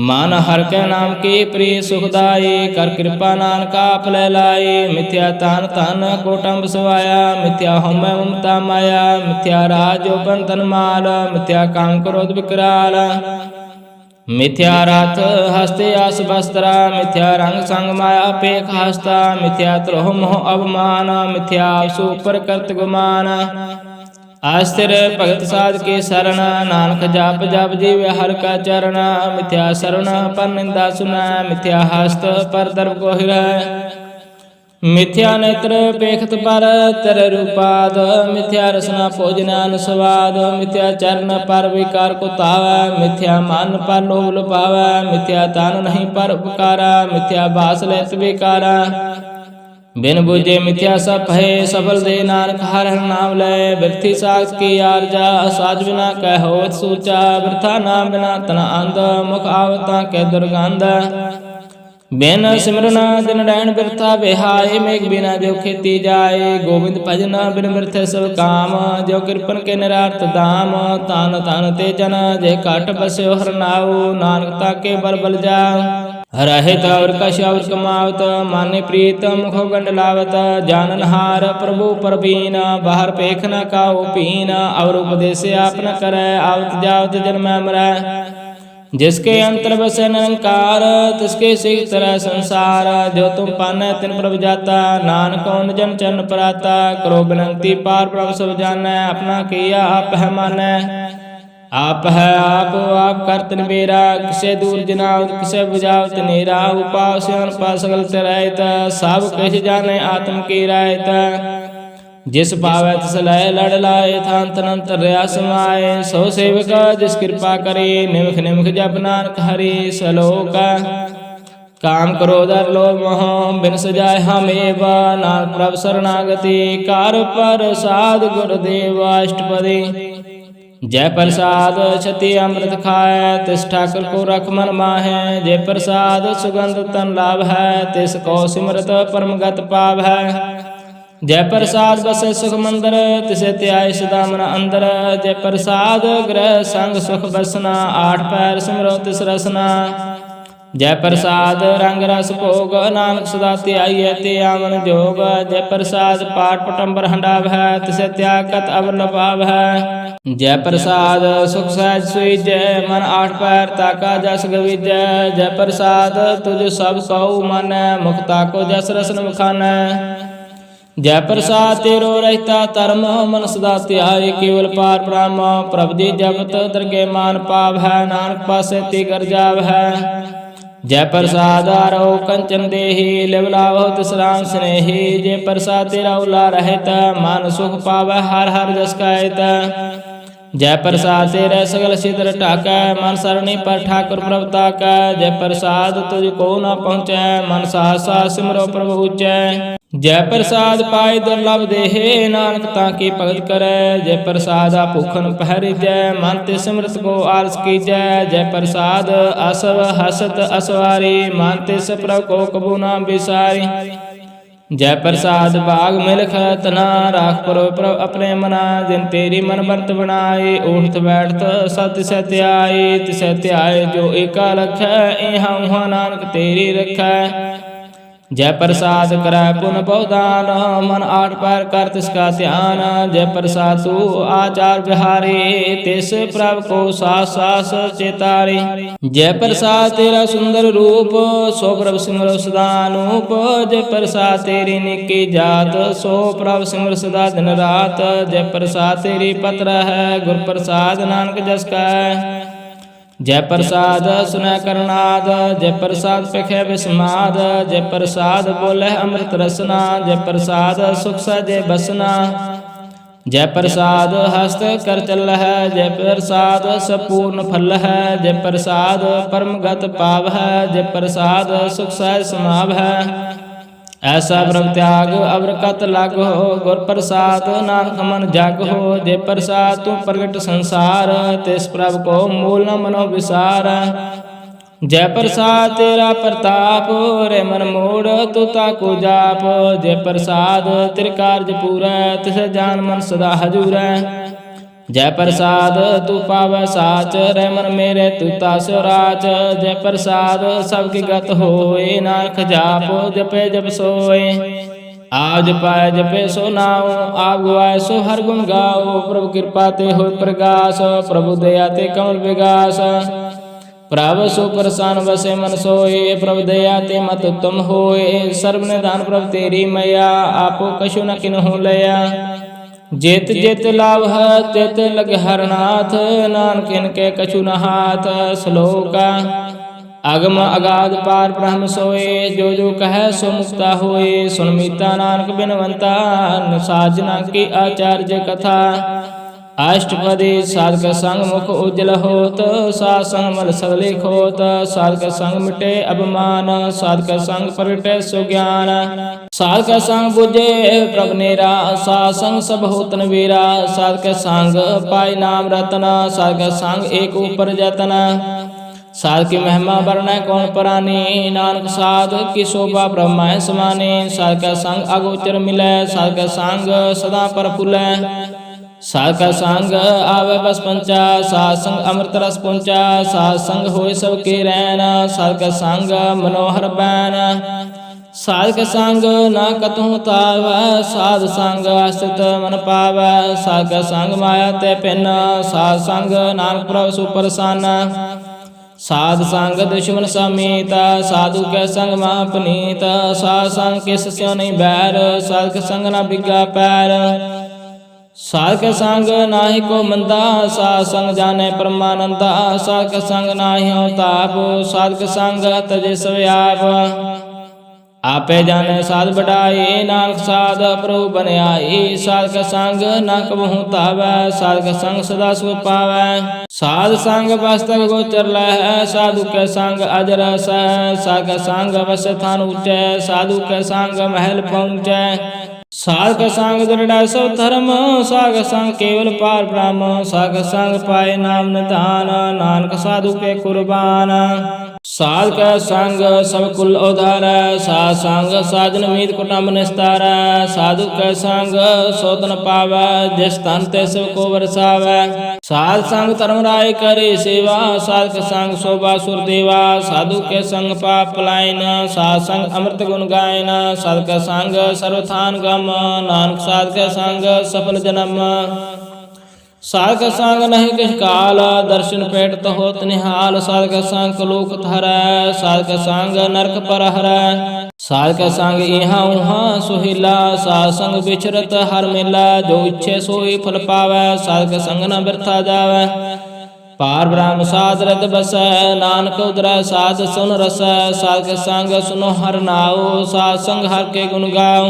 मन हर के नाम की प्रिय सुखदाई, कर कृपा नानक आप ले लाई। मिथ्या तान तन कोटम्ब सवाया, मिथ्या हम ममता माया। मिथ्या राज जो बंधन माल, मिथ्या काम क्रोध विकराल। मिथ्या रथ हस्ते आस बस्त्रा, मिथ्या रंग संग माया पेख हस्ता, मिथ्या त्रोह मोह अवमान, मिथ्या सुपर करत गुमान। अस्थिर भगत साध के शरण, नानक जाप जप जीव हर का चरण। मिथ्या शरण पर निंदा सुना, मिथ्या हस्त पर दर्प को हिरै। मिथ्या नेत्र पेखत पर तर रूपाद, मिथ्या रसना भोजनान स्वाद। मिथ्या चरण पर विकार को तावै, मिथ्या मन पर लोभ लुभावै। मिथ्या तन नहीं पर उपकारा, मिथ्या बास लैत विकारा। बिन बुझे मिथ्या सब है, सफल दे नानक हर हर नाम ले। बिरथी साख की आरजा, साज बिना कह होत सूचा। वृथा नाम बिना तना अंध, मुख आवता के दुर्गंध। बिन सिमरन दिन रैन बिरथा बिहाय, मेघ बिना जो खेती जाए। गोविंद भजन बिन बिरथ सब काम, जो कृपन के निरार्थ दाम। तान तान ते जन जे काट बस्यो हर नाऊ, नानक ताके बल बल जाओ। रहित और कश और कमावत, माने प्रीत मुखो गंड लावत। जाननहार प्रभु परबीन, बाहर पेख न काओ पीन। और उपदेश आप न करे, आवत जावत जन्म मरै। जिसके अंतर बसे निरंकार, तिसके सिख तरह संसार। जो तुम पाने तिन प्रभ जाता, नानक उन जन चरण पराता। करो बिनती पार प्रभ सब जानै, अपना किया आप है मानै। आप है आप करत निबेरा, किसे दूर जिनावत किसे बुझावत नेरा। उपाव सियान पा सगल तिरायत, सब कछ जाने आत्म की रायत। जिस पावै तिस लय लड़ लाए, थान तनंतर रया समाए। सो सेवक जिस कृपा करे, निमख निमख जप नानक हरि। सलोक काम क्रोध लोभ मोह, बिन सजाय हमेव। नानक प्रभ शरणागति, कार प्रसाद गुरुदेव अष्टपदी। जय प्रसाद छति अमृत खाए, तिस ठाकुर को रख मन माहे। जय प्रसाद सुगंध तन लाभ है, तिस को सिमरत परम गत पाव है। जय प्रसाद बसे सुख मंदिर, तिसे त्याय सदा मन अंदर। जय प्रसाद ग्रह संग सुख बसना, आठ पैर सिमरो तिस रसना। जय प्रसाद रंग रस भोग, नानक सदा त्याई ते आवन जोग। जय प्रसाद पाठ पटम्बर हंडाव है, तिसे त्याग कत अवर लभाव है। जय प्रसाद सुख सहज सुईजै, मन आठ पैर ताका जस गविजै। जय प्रसाद तुझ सब कहु मानै, मुख ताको जस रसन बखानै। जय प्रसाद तेरो रहता धर्म, मन सदा त्याय केवल पार ब्रह्म। प्रभ जी जपत दरगे मान पाव है, नानक पासे ती कर जाव है। जय प्रसाद आरो कंचन देही, लिव लावो तिस राम स्नेही। जय प्रसाद तेरा उला रहत, मन सुख पावै हर हर जस कहत। जय प्रसाद तेरे सगल सिद्र ठाकै, मन सरणी पर ठाकुर प्रभ ताकै। जय प्रसाद तुझको न पहुँचै, मन सहसा सिमरो प्रभु ऊचै। जय प्रसाद पाई दुर्लभ देहे, नानक ताकी भगत करे। जय प्रसाद भूखन पहरिजै, मन ते सिमरत को आलस कीजै। जय प्रसाद असव हसत असवारी, मन तिस प्रभ को कबू न बिसारी। जय प्रसाद बाग मिलख तना, राख परो प्रभ अपने मना। जिन तेरी मन बरत बनाए, उठत बैठत सत सत्य आए। तिस त्याय जो एका लखै, इहाँ उहाँ नानक तेरी रखै। जय प्रसाद करै पुन बहुदान, मन आठ पैर कर तिसका ध्यान। जय प्रसाद तू आचार बिहारी, तिस प्रभ को सास सास चेतारी। जय प्रसाद तेरा सुंदर रूप, सो प्रभ सिमरो सदा अनूप। जय प्रसाद तेरी निकी जात, सो प्रभ सिमर सदा दिन रात। जय प्रसाद तेरी पत्र है, गुर प्रसाद नानक जस कह। जय प्रसाद सुनै करनाद, जय प्रसाद पेखै विस्माद। जय प्रसाद बोले अमृत रसना, जय प्रसाद सुख सहजे बसना। जय प्रसाद हस्त कर चल है, जय प्रसाद संपूर्ण फल है। जय प्रसाद परम गत पाव है, जय प्रसाद सुख सहज समाव है। ऐसा ब्रह्म त्याग अवर कत लाग हो, गुर प्रसाद नानक मन जाग हो। जय प्रसाद तू प्रगट संसार, तिस प्रभ को मूल न मनो विसार। जय प्रसाद तेरा प्रताप, रे मन मोड़ तू ताको जाप। जय प्रसाद तेरे कार्य पूरा, तिस जान मन सदा हजूर। जय प्रसाद तू पावै साच, रे मन मेरे तू तासो राच। जय प्रसाद सबकी गत होए, नानक जाप जपे जप सोए। आज पाए जपे सो नाओ, आप गुआए सो हर गुण गाओ। प्रभु कृपा ते होय प्रगास, प्रभु दया ते कमल विगास। प्रभ सो प्रसन्न बसे मन सोए, प्रभु दया ते मत उत्तम होए। सर्व निधान प्रभु तेरी मैया, आपो कछु न किन्हु लया। जेत जेत लाभ तित लग हरनाथ, नानक इनके कछु न हाथ। श्लोका अगम अगाध पार ब्रह्म सोए, जो जो कहे सो मुक्ता होए। सुन मीता नानक बिनवंता, साजना की आचार्य कथा। अष्टपदी साधक संग मुख उज्जवल होत, साध संग मल सगले खोत। साधक संग मिटे अभिमान, साधक संग प्रगटे सुज्ञान। साधक संग बुझे प्रभ नेरा, साध संग सब होतन वीरा। साधक संग पाई नाम रतना, साधक संग एक ऊपर जतना। साध की महिमा वर्णय कौन परानी, नानक साध की शोभा ब्रह्मा समाने। साध का संग अगोचर मिलै, साध का संग सदा पर फुलै। साध का संग आवे बस पंचा, साध संग अमृत रस पुंचा। साध संग होय सबके रैन, साध का संग मनोहर बैन। साध का संग न कतहु तावै, साध संग आश्रित मन पावै। साध का संग माया ते पिन, साध संग नानक प्रभु सुप्रसन्न। साध संग दुश्मन समेत, साधु के संग महापनीत। साध संग किस स्यों नहीं बैर, साध के संग न बिगा पैर। साध के संग नाहि को मंदा, साध संग जाने परमानंदा। साध के संग नाहि हो ताप, साध के संग तजे सब आप। आपे जाने साध बढ़ाई, नानक साध प्रभु बन आई। साध का संग न कबहु तावै, साध का संग सदा सुख पावै। साध संग वास्तव गोचर लह, साधु के संग अजर सह। साध का संग वस थान ऊँचे, साधु के संग महल पहुँचे। साध का संग दृढ़ सब धर्म, साध का संग केवल पार ब्रह्म। साध का संग पाए नाम निधान, नानक साधु के कुर्बान। साध का संग सब कुल उधार, साध संग साजन मीत कुटुंब निस्तार। साधु का संग सोतन पावै, जिस तन ते सब को बरसावै। साध संग धर्म राय करे सेवा, साध का संग शोभा सुर देवा। साधु के संग पाप पलायन, साध संग अमृत गुण गायन। साध का संग सर्वथान गम, नानक साध का संग सफल जन्म। साध का संग नहीं किस काल, दर्शन पेट तो होत निहाल। साध का संग लोक धरै, साध का संग नरक पर हरै। साध का संग यहाँ उहाँ सुहिला, साध संग बिचरत हर मिला। जो इच्छे सोई फल पावै, साध का संग न बिरथा जावै। पार ब्रह्म साध रत बसै, नानक उदरै साध सुन रसै। साध का संग सुनो हर नाओ, साध संग हर के गुण गाओ।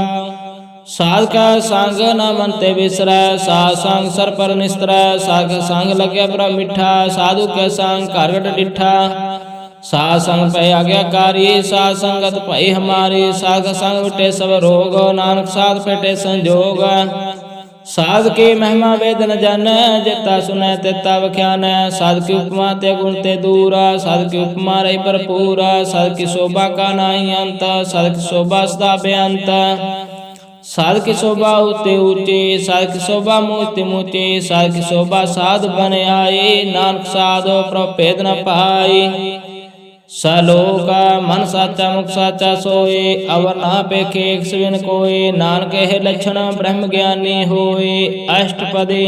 साध का संग न मन ते बिसरै, साध संग सर पर निस्तरै। साध का संग लगे प्रभ मिठा, साधु के संग कारगट डिठा। साध संग पै आज्ञाकारी, साध संगत पै हमारी। साध का संग मिटे सब रोग, नानक साध पेटे संजोग। साध की महिमा वेद न जानै, जेता सुनै तेता बख्यानै। साध की उपमा ते गुण ते दूरा, साध की उपमा रही भरपूरा। साध की शोभा का नाही अंत, साध की शोभा सदा बेअंत। साध की शोभा ऊँचे ऊँचे, साध की शोभा मूर्ति मूर्ति। साध की शोभा साध बन आई, नानक साध प्रभु भेद न पाई। सलोक मन साचा मुख साचा सोए, अवर ना पेखे एक सविन कोय। नानक है लक्षण ब्रह्म ज्ञानी होए। अष्टपदी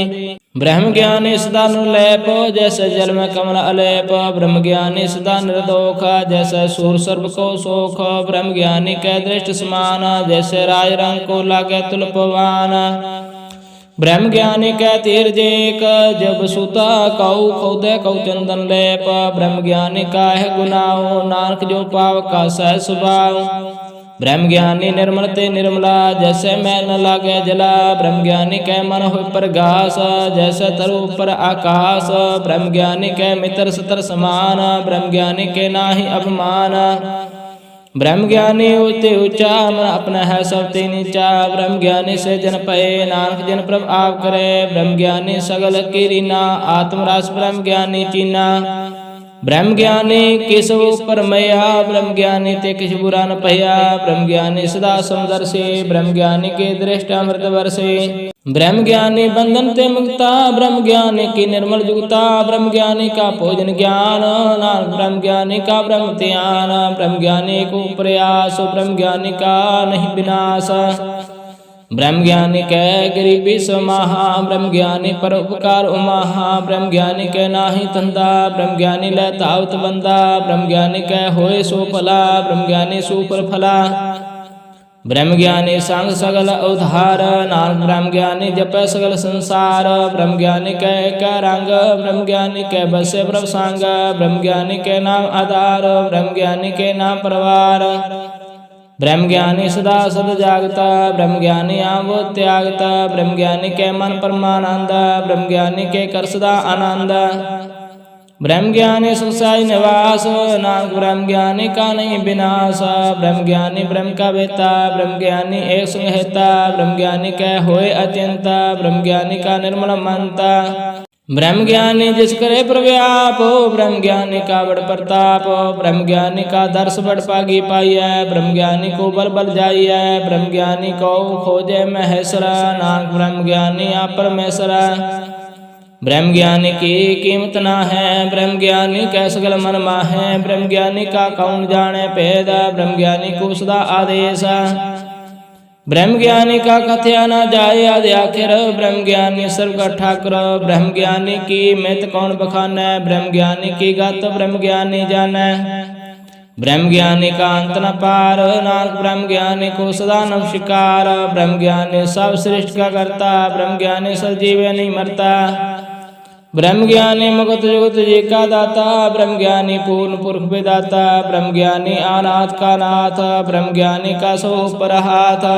ब्रह्म ज्ञानी सदा निर्लेप, जैसे जल में कमल अलेप। ब्रह्म ज्ञानी सदा निर्दोख, जैसे सूर सर्व को सोख। ब्रह्म ज्ञानी के दृष्ट समान, जैसे राज रंग को लागे तुलपवान। ब्रह्म ज्ञानी के तीर जेक, जब सुता कऊ खौदे कऊ चंदन लेप। ब्रह्म ज्ञानी का है गुनाहो, नानक जो पाव का सह स्वभाव। ब्रह्म ज्ञानी निर्मल ते निर्मला, जैसे मैल न लागे जला। ब्रह्म ज्ञानी के मन हो प्रगास, जैसे तरु पर आकाश। ब्रह्म ज्ञानी के मित्र सतर समान, ब्रह्म ज्ञानी के नाही अपमान। ब्रह्म ज्ञानी ऊँचे ऊँचा, मन अपना है सब ते नीचा। ब्रह्म ज्ञानी से जन पए, नानक जन प्रभ आप करे। ब्रह्म ज्ञानी सगल की रीना, आत्मरास ब्रह्म ज्ञानी चीना। ब्रह्म ज्ञानी किस ऊपर मैया, ब्रह्म ज्ञानी ते किस बुरा न पया। ब्रह्म ज्ञानी सदा समदर्शी, ब्रह्म ज्ञानी के दृष्ट अमृत वर्षे। ब्रह्म ज्ञानी बंधन ते मुक्ता, ब्रह्म ज्ञानी की निर्मल जुगता। ब्रह्म ज्ञानी का भोजन ज्ञान, नानक ब्रह्म ज्ञानी का ब्रह्म ध्यान। ब्रह्म ज्ञानी को प्रयास, ब्रह्म ज्ञानी का नहीं विनाश। ब्रह्म ज्ञानी कै गरीबी समाहा, ब्रह्म ज्ञानी पर उपकार उमाहा, ब्रह्म ज्ञानी कै नाहि तंदा, ब्रह्म ज्ञानी लै तावत बंदा, ब्रह्म ज्ञानी कै होए सो फला, ब्रह्म ज्ञानी सुपर फला। ब्रह्म ज्ञानी संग सगल उधार, नानक ब्रह्म ज्ञानी जपै सगल संसार, ब्रह्म ज्ञानी कै कै रंग, ब्रह्म ज्ञानी कै बसे प्रभ संग, ब्रह्म ज्ञानी कै नाम आधार, ब्रह्म ज्ञानी कै नाम परवार। ब्रह्म ज्ञानी सदा सद जागता, ब्रह्म ज्ञानी आवो त्यागता, ब्रह्म ज्ञानी के मन परमानंद, ब्रह्म ज्ञानी के कर सदा आनंद। ब्रह्म ज्ञानी सुखसाई निवास, नानक ब्रह्म ज्ञानी का नहीं विनाश, ब्रह्म ज्ञानी ब्रह्म का बेता, ब्रह्म ज्ञानी एक संहिता, ब्रह्म ज्ञानी कै होए अचिंता, ब्रह्म ज्ञानी का निर्मल मनता। ब्रह्म ज्ञानी जिस करे प्रव्याप, ब्रह्म ज्ञानी का बड़ प्रताप, ब्रह्म ज्ञानी का दर्श बड़ पागी पाइय, ब्रह्म ज्ञानी को बल बल जाइय, ब्रह्म ज्ञानी को खोजे महेश्वर, नानक ब्रह्म ज्ञानी आप परमेश्वर। ब्रह्म ज्ञानी की कीमत ना है, ब्रह्म ज्ञानी कै सगल मन माहे, ब्रह्म ज्ञानी का कौन जाने भेद, ब्रह्म ज्ञानी को सदा आदेश। ब्रह्म ज्ञानी का कथया न जाए आदि आखिर, ब्रह्म ज्ञानी सर्व का ठाकुर, ब्रह्म ज्ञानी की मित कौन बखाने, ब्रह्म ज्ञानी की गत ब्रह्म ज्ञानी जाने। ब्रह्म ज्ञानी का अंत न पार, नानक ब्रह्म ज्ञानी को सदा नमस्कार, ब्रह्म ज्ञानी सब सृष्टि का करता, ब्रह्म ज्ञानी सजीव नहीं मरता। ब्रह्म ज्ञानी मुक्त जुगत जी का दाता, ब्रह्म ज्ञानी पूर्ण पुरुष विदाता, ब्रह्म ज्ञानी अनाथ का नाथ, ब्रह्म ज्ञानी का सो पर हाथ।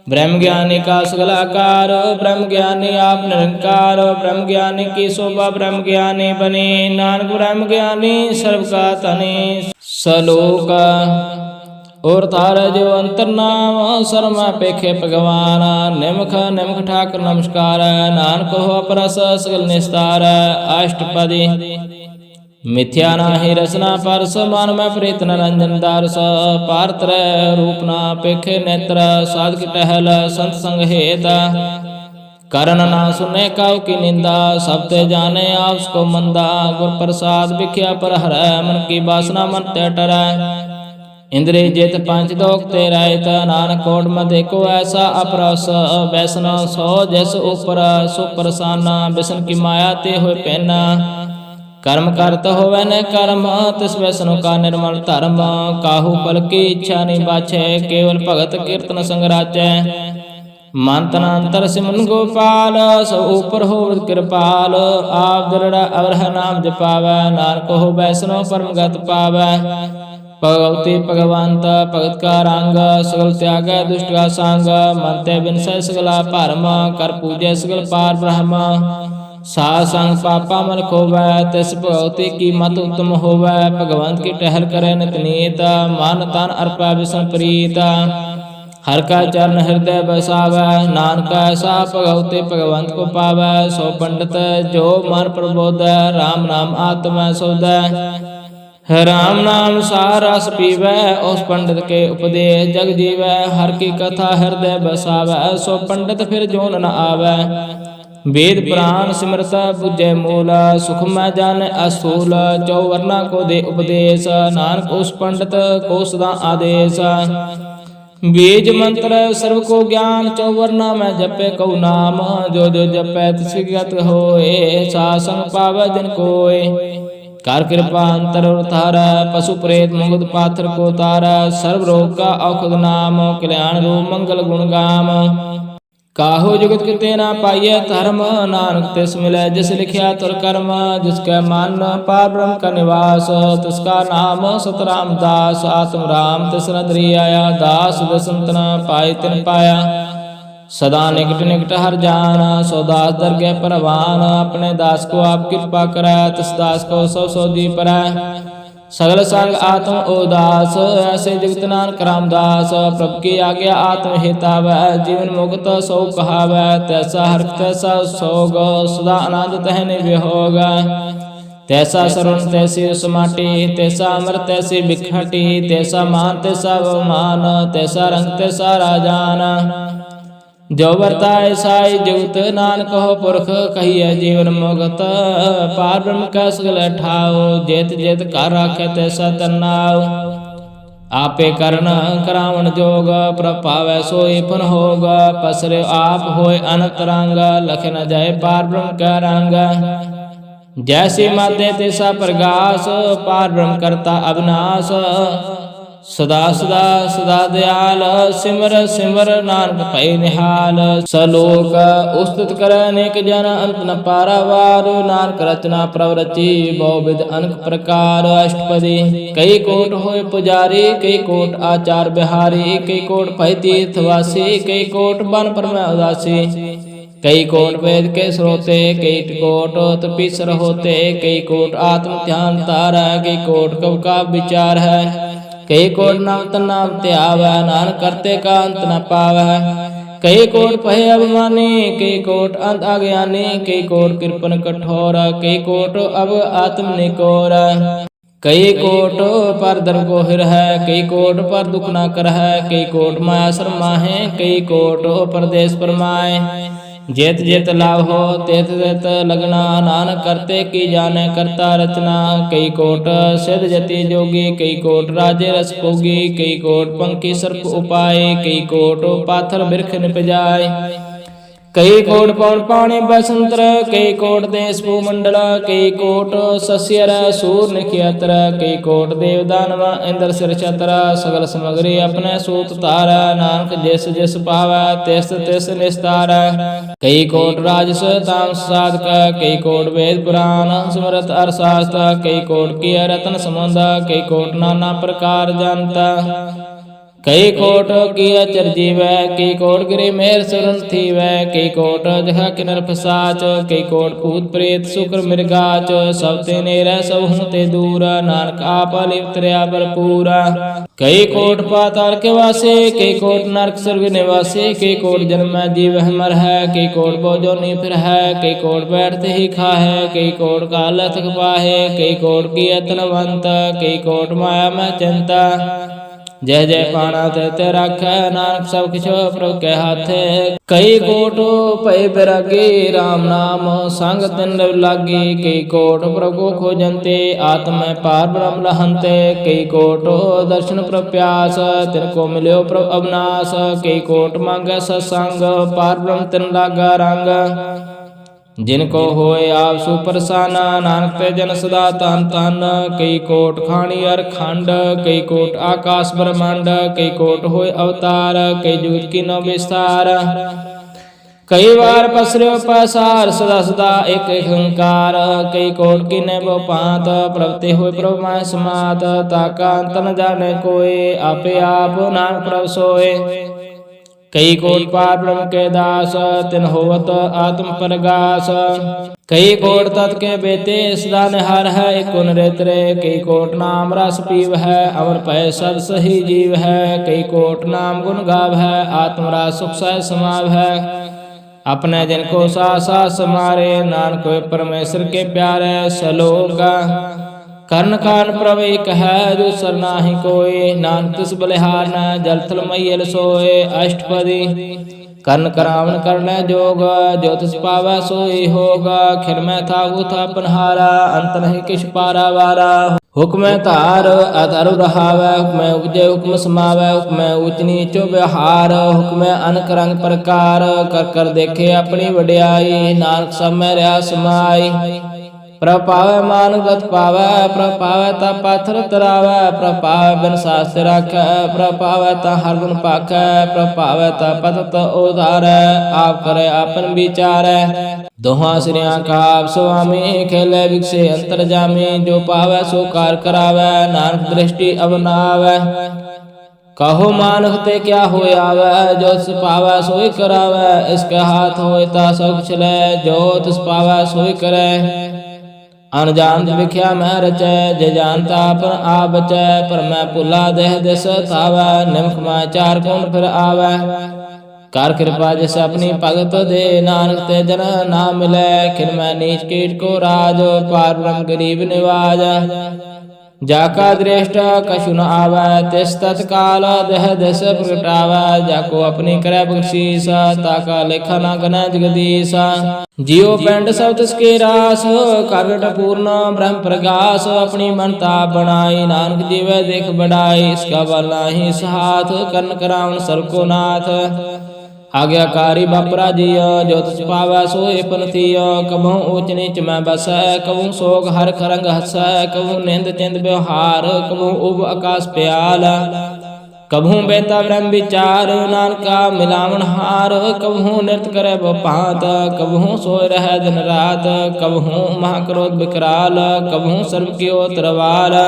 ब्रह्म ज्ञानी का सगल आकार, ब्रह्म ज्ञानी आप निरंकार, ब्रह्म ज्ञानी की शोभा ब्रह्म ज्ञानी बनी, नानक ब्रह्म ज्ञानी सर्व का तनी सलोक। और तारा जो अंतर नाम शर्मा पेखे भगवान, निमख निमख ठाकर नमस्कार, नानक हो परस सगल निस्तार। अष्टपदी मिथ्या नाही रसना परस, मान में प्रीत नरंजन दारस, पारतर रूप ना पेखे नेत्र, साधक टहल संत संग हेत, करण ना सुने काउ की निंदा, सब ते जाने आप उसको मंदा, गुर प्रसाद बिख्या पर हर, मन की वासना मन ते टरै। इंद्रिय जित पंच दोख ते रहत, नानक कोट मत एको ऐसा अपरस, वैसन सो जैस ऊपर सुप्रसन्न, बिसन की माया ते होए पैना, कर्म करत होवे न कर्म, तिस वैसनो का निर्मल धर्म, काहू फल की इच्छा नहीं बाछे, केवल भगत कीर्तन संग राचै। मन तन अंतर सिमन गोपाल, सो ऊपर हो कृपाल, आप दृढ़ अवरह नाम जपावै, नानक हो वैसनो परम गत पावै। भगवती भगवंत भगत का रंग, सगल त्याग दुष्ट का संग, मन ते विनसै सगला भरम, कर पूजे सगल पार ब्रह्म। साध संग पापा मन खोवै, तिस भगवती की मत उत्तम होवै, भगवंत की टहल करे नित नीत, मन तन अर्पै विष्णु प्रीत। हर का चरण हृदय बसावै, नानक ऐसा भगवती भगवंत को पावै, सो पंडित जो मन प्रबोधै, राम नाम आत्मा सोधै। राम नाम सार रस पीवै, उस पंडित के उपदेश जग जीवै, हर की कथा हृदय बसावै, सो पंडित फिर जोन न आवै। वेद पुराण सिमरत बुझे मूल, सुख में जान अस्थूल, चौवर्णा को दे उपदेश, नानक उस पंडित को सदा आदेश। बीज मंत्र सर्व को ज्ञान, चौवर्णा में जपे कौ नाम, जो जो जपे तिस गत होए, सा संग पावै जिन कोय। कर कृपा अंतर तारा, पशु प्रेत मुगध पाथर को तारा, सर्व रोग का औषध नाम, कल्याण रूप मंगल गुण गाम। काहू जुगत कृते ना पाइय धर्म, नानक तिस मिले जिस लिखिया तुर कर्म, जिसके मान पार ब्रह्म का निवास, तिसका नाम सतराम दास। आत्म राम तिस नदरी आया, दास दसंतना पाए तिन पाया। सदा निकट निकट हर जान, सो दास दरगह परवान, अपने दास को आप कृपा करै, तिस दास को सौ सौ दी परै। सगल संग आत्म उदास, ऐसे जगत नानक रामदास, प्रभु की आज्ञा आत्म हितावै, जीवन मुक्त सो कहावै, तैसा हर तैसा सोग, सदा आनंद तहन वियोग। तैसा सरुण तैसी समाटी, तैसा अमर तैसी बिखटी, तैसा मान तैसा अवमान, तैसा रंग तैसा राजान। जो वर्ताय साई जुगत, नानक हो पुरख कहिए जीवन मुगत, पार ब्रह्म का सगल ठाओ, जेत जेत कर राखे तैसा तन्नाओ। आपे करण करावण जोग, प्रभावै सोई पुन होग। पसरे आप होय अनंत रंग, लख न जाय पार ब्रह्म का रंग। जैसी माते तैसा प्रगास, पार ब्रह्म करता अविनाश। सदा सदा सदा दयाल, सिमर सिमर नानक भय निहाल। सलोक उस्तुत कर अनेक जन, अंत न पारावार। नानक रचना प्रभ रची, बहुविध अनेक प्रकार। अष्टपदी कई कोट होय पुजारी, कई कोट आचार बिहारी। कई कोट भय तीर्थवासी, कई कोट बन पर में उदासी। कई कोट वेद के स्रोते, कई कोट तपीसर होते। कई कोट आत्म ध्यान तारा, कई कोट कब का विचार है। कई कोट नाम तनाम त्यावै, नानक करते का अंत न पावै। कई कोट पहे अभिमानी, कई कोट अंत अज्ञानी। कई कोट कृपन कठोर, कई कोट अब आत्म निकोर। कई कोट पर दर गोहिर है, कई कोट पर दुख न कर है। कई कोट माया शर्माहे, कई कोट परदेश परमाए। जेत जेत लाभ हो तेत तेत लगना, नानक करते की जाने करता रचना। कई कोट सिद्ध जति जोगी, कई कोट राजे रस भोगी। कई कोट पंखी सर्प उपाय, कई कोट पाथर बिरख निपजाय। कई कोट पवन पाणी बसंतर, कई कोट देश भूमंडल। कई कोट सस्यर सूर निखियतर, कई कोट देव दानव इंद्र सिर छतर। सगल समग्री अपने सूत तार, नानक जिस जिस पावै तिस तिस निस्तार। कई कोट राजस तामस साधक, कई कोट वेद पुराण स्मृत अर्थशास्त्र। कई कोट की रतन समुद्र, कई कोट नाना प्रकार जानता। कई कोट की अचर जीवै, कई कोट गिरि मेर शरण थीवै। कई कोट जह किनर फसाच, कई कोट भूत प्रेत शुक्र मृगाच। सब ते नेरै सब हूँ ते दूर, नानक आप लिप्त रहा भरपूर। कई कोट पाताल के वासे, कई कोट नरक स्वर्ग निवासे। कई कोट जन्म जीव मर है, कई कोट बोजोनी फिर है। कई कोट बैठते ही खाहे, कई कोट काल थक पाहे। कई कोट की अतनवंत, कई कोट माया में चिंता। जय जय पाणा ते राखै, नानक सब किछ प्रभु के हाथे। कई कोट भय बैरागी, राम नाम संग तिन लागी। कई कोट प्रभु खोजंते, आत्म पार ब्रह्म लहंते। कई कोट दर्शन प्रप्यास, तिनको मिल्यो प्रभु अविनाश। कई कोट मांगे सत्संग, पार ब्रह्म तिन लागा रंग। जिनको होए आप सुप्रसन्न, नानक ते जन सदा तन तन। कई कोट खाणी अर खंड, कई कोट आकाश ब्रह्मांड। कई कोट होए अवतार, कई जुगत की नो विस्तार। कई बार पसर्यो पसार, सदा सदा एक ओंकार। कई कोट की ने वो पात, प्रभते होए प्रभु माय समात। ताका अंत न जाने कोय, आपे आप नानक प्रभु सोए। कई कोट पार ब्रह्म के दास, तिन होवत आत्म परगास। कई कोट तत् के बेते सदा निहार है, एक नरेत्र। कई कोट नाम रस पीव है, अमर पय सद सही जीव है। कई कोट नाम गुण गाव है, आत्म रस सुख सह समाव है। अपने जिनको सा सा समारे, नानक परमेश्वर के प्यारे। सलोका कर्ण कान प्रभ एक है, दूसर नाहि कोय। नानक तिस बलिहार न, जल थल मैयल सोए। अष्टपदी कर्ण करावण करने जोग, जो तिस पावै सोई होगा। खिन में था वो था पनहारा, अंत नहीं किछ पारा वारा। हुक्म तार अधरु रहावै, हुक्म उपजे हुक्म समावै। हुक्म ऊच नीचो व्यवहार, हुक्म अनक रंग प्रकार। कर कर देखे अपनी वड्याई, नानक सब में रहा समाई। प्रभ पावै मान गत पावै, प्रभ पावै ता पाथर तरावै। प्रभ पावै बिन शास्त्र राखै, प्रभ पावै ता हर गुण पाखै। प्रभ पावै ता पतत उधारै, आप करे आपन विचारै। दोहा श्रिया का आप स्वामी, खेले विकसे अंतर जामी। जो पावै सो कार करावै, नानक दृष्टि अब न आवै। कहो मानक ते क्या होय आवै, जो तिस पावै सोई करावै। इसके हाथ होय ता सब कुछ लै, जो तिस पावै सोई करै। अनजान लिखिया मैं रचै, जे जानता अपन आप बचै। पर मैं भुला देह दिस थावै, निमख मैं चार कुंड फिर आवै। कर कृपा जिस अपनी भगत दे, नानक ते जन ना मिलै। खिन मैं नीच कीट को राज, पार ब्रह्म गरीब निवाज। जाका दृष्ट कछु न आवै तिस तत्काल दह दस प्रगटावै जाको अपनी करे बख्शीस ताका लेखा न गनै जगदीश जियो पिंड सब तिसके रास करगट पूर्ण ब्रह्म प्रगास अपनी मनता बनाई नानक जीवै देख बढ़ाई इसका बल नाही सहाथ कर्ण करावन सर्व को नाथ आज्ञाकारी बापरा जिय जो तुझ पावै सोए पनथिय कबहू ऊंच नीच मैं बसै कबहू सोग हर खरंग हसै कबहू निंद चिंद व्यवहार कबहू उब आकाश प्याल कबहू बेता ब्रह्म विचार नानका मिलावन हार कबहू नृत्य करे भांत कबहू सोए रह दिन रात कबहू महाक्रोध विकराल कबहू सर्व कियो तरवाल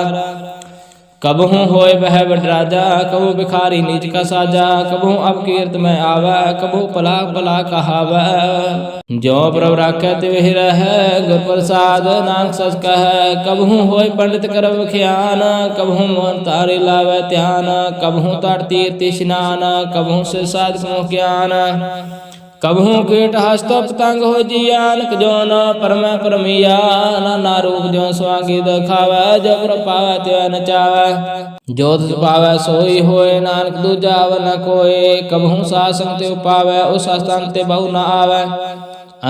कबहू होए वह बड़ राजा कबहू भिखारी नीच का साजा कबहू अपकीर्त में आवै कबहू पलाक पलाक कहावै जो प्रभ राखै तिवहि रहै गुर प्रसाद नानक सच कहै कबहू होए पंडित करब ख्यान कबहू मन तारे लावै ध्यान कबहू तट तीर्थ स्नान कबहू से साधक ज्ञान कबहू कीट हस्त पतंग हो जियानक जो न परम परमिया ना रूप जो स्वांगी दखावै जो प्र पावै त्यो नचावै जो तुझ पावै सोई होए नानक दूजा न कोय कबहू सासंग त्यो पावै उस स्थान ते बहु न आवै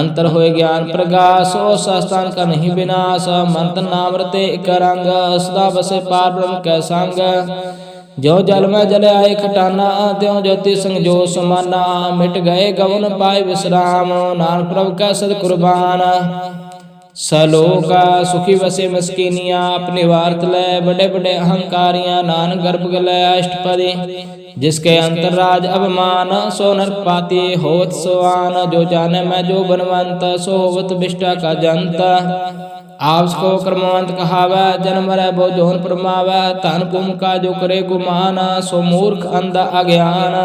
अंतर होए ज्ञान प्रगास उस स्थान का नहीं विनाश मंत्र नाम रते एक रंग सदा बसे पार ब्रह्म कै संग जो जल में जल आए खटाना त्यों ज्योति संग जो समाना मिट गए गवन पाए विश्राम नानक प्रभु का सद कुर्बान सलोका सुखी बसे मस्किनिया अपने वार्त ले बड़े बड़े अहंकारियां नानक गर्भ गले अष्टपदी जिसके अंतरराज अभिमान सो नरक पाती होत सोआन जो जाने मैं जो बनवंत सो होवत बिष्टा का जंत आपस को क्रमवंत कहावै जन्म मरै बो जोन परमावै धन कुम का जो करे गुमान सो मूर्ख अंधा अज्ञान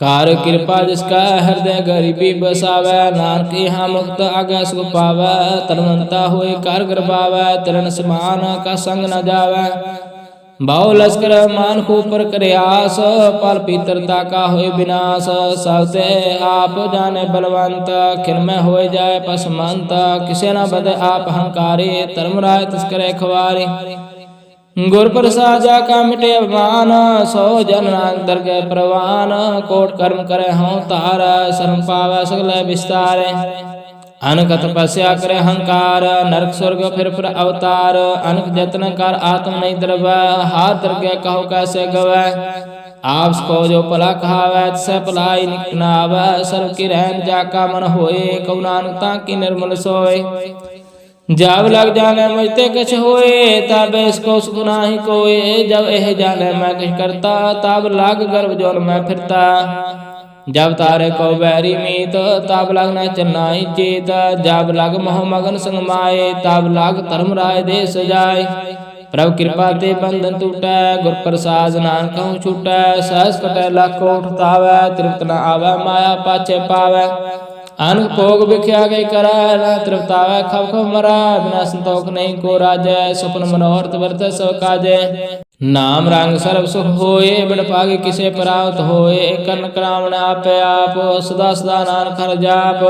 कार कृपा जिसका हृदय गरीबी बसावै नानक यहाँ मुक्त आज्ञा सुख पावै तनवंता होए कार गर्भावै तरण समान का संग न जावै भाव लश्कर मान खूपर करे आस पल पीतरता का होए विनाश सबते आप जाने बलवंत खिन में होए जाए पसमंत किसे न बदे आप अहंकारी धर्म राय तस्करे खवारी गुर प्रसाद का मिटे अभिमान सो जन दरगह प्रवान कोट कर्म करे हों तारा शर्म पावै सगल विस्तारे अनक तपस्या करे अहंकार नरक स्वर्ग फिर अवतार अनक जतन कर आत्म नहीं द्रवै हाथ दरगह कहो कैसे गवै आप को जो पला कहावै से पलाई निकनावै सर्व की रहन जाका मन होए कौ नानकता की निर्मल सोए जब लग जाने मुझते कछ होए तब इसको सुख नाही कोई जब एह जाने मैं कुछ करता तब लाग गर्भ जोन मैं फिरता जब तारे को बैरी मीत तब लग न चन्नाई चेत जब लग मोह मगन संग माए तब लाग धर्म राय देश जाय प्रभु कृपा ते बंधन टूटै गुर प्रसाद नानक कहूँ छूटै सहस कटै लाखों उठतावै तृप्त न आवै माया पाछे पावै अनक भोग बिख्या गई करै न तृप्तावै खब खब मरै बिना संतोख नहीं को राजै स्वप्न मनोरथ वर्त सब काजै नाम रंग सर्व सुख होए बड़ पागे किसे प्राप्त होए कर्ण करावण आपे आप सदा सदा नानक हर जाप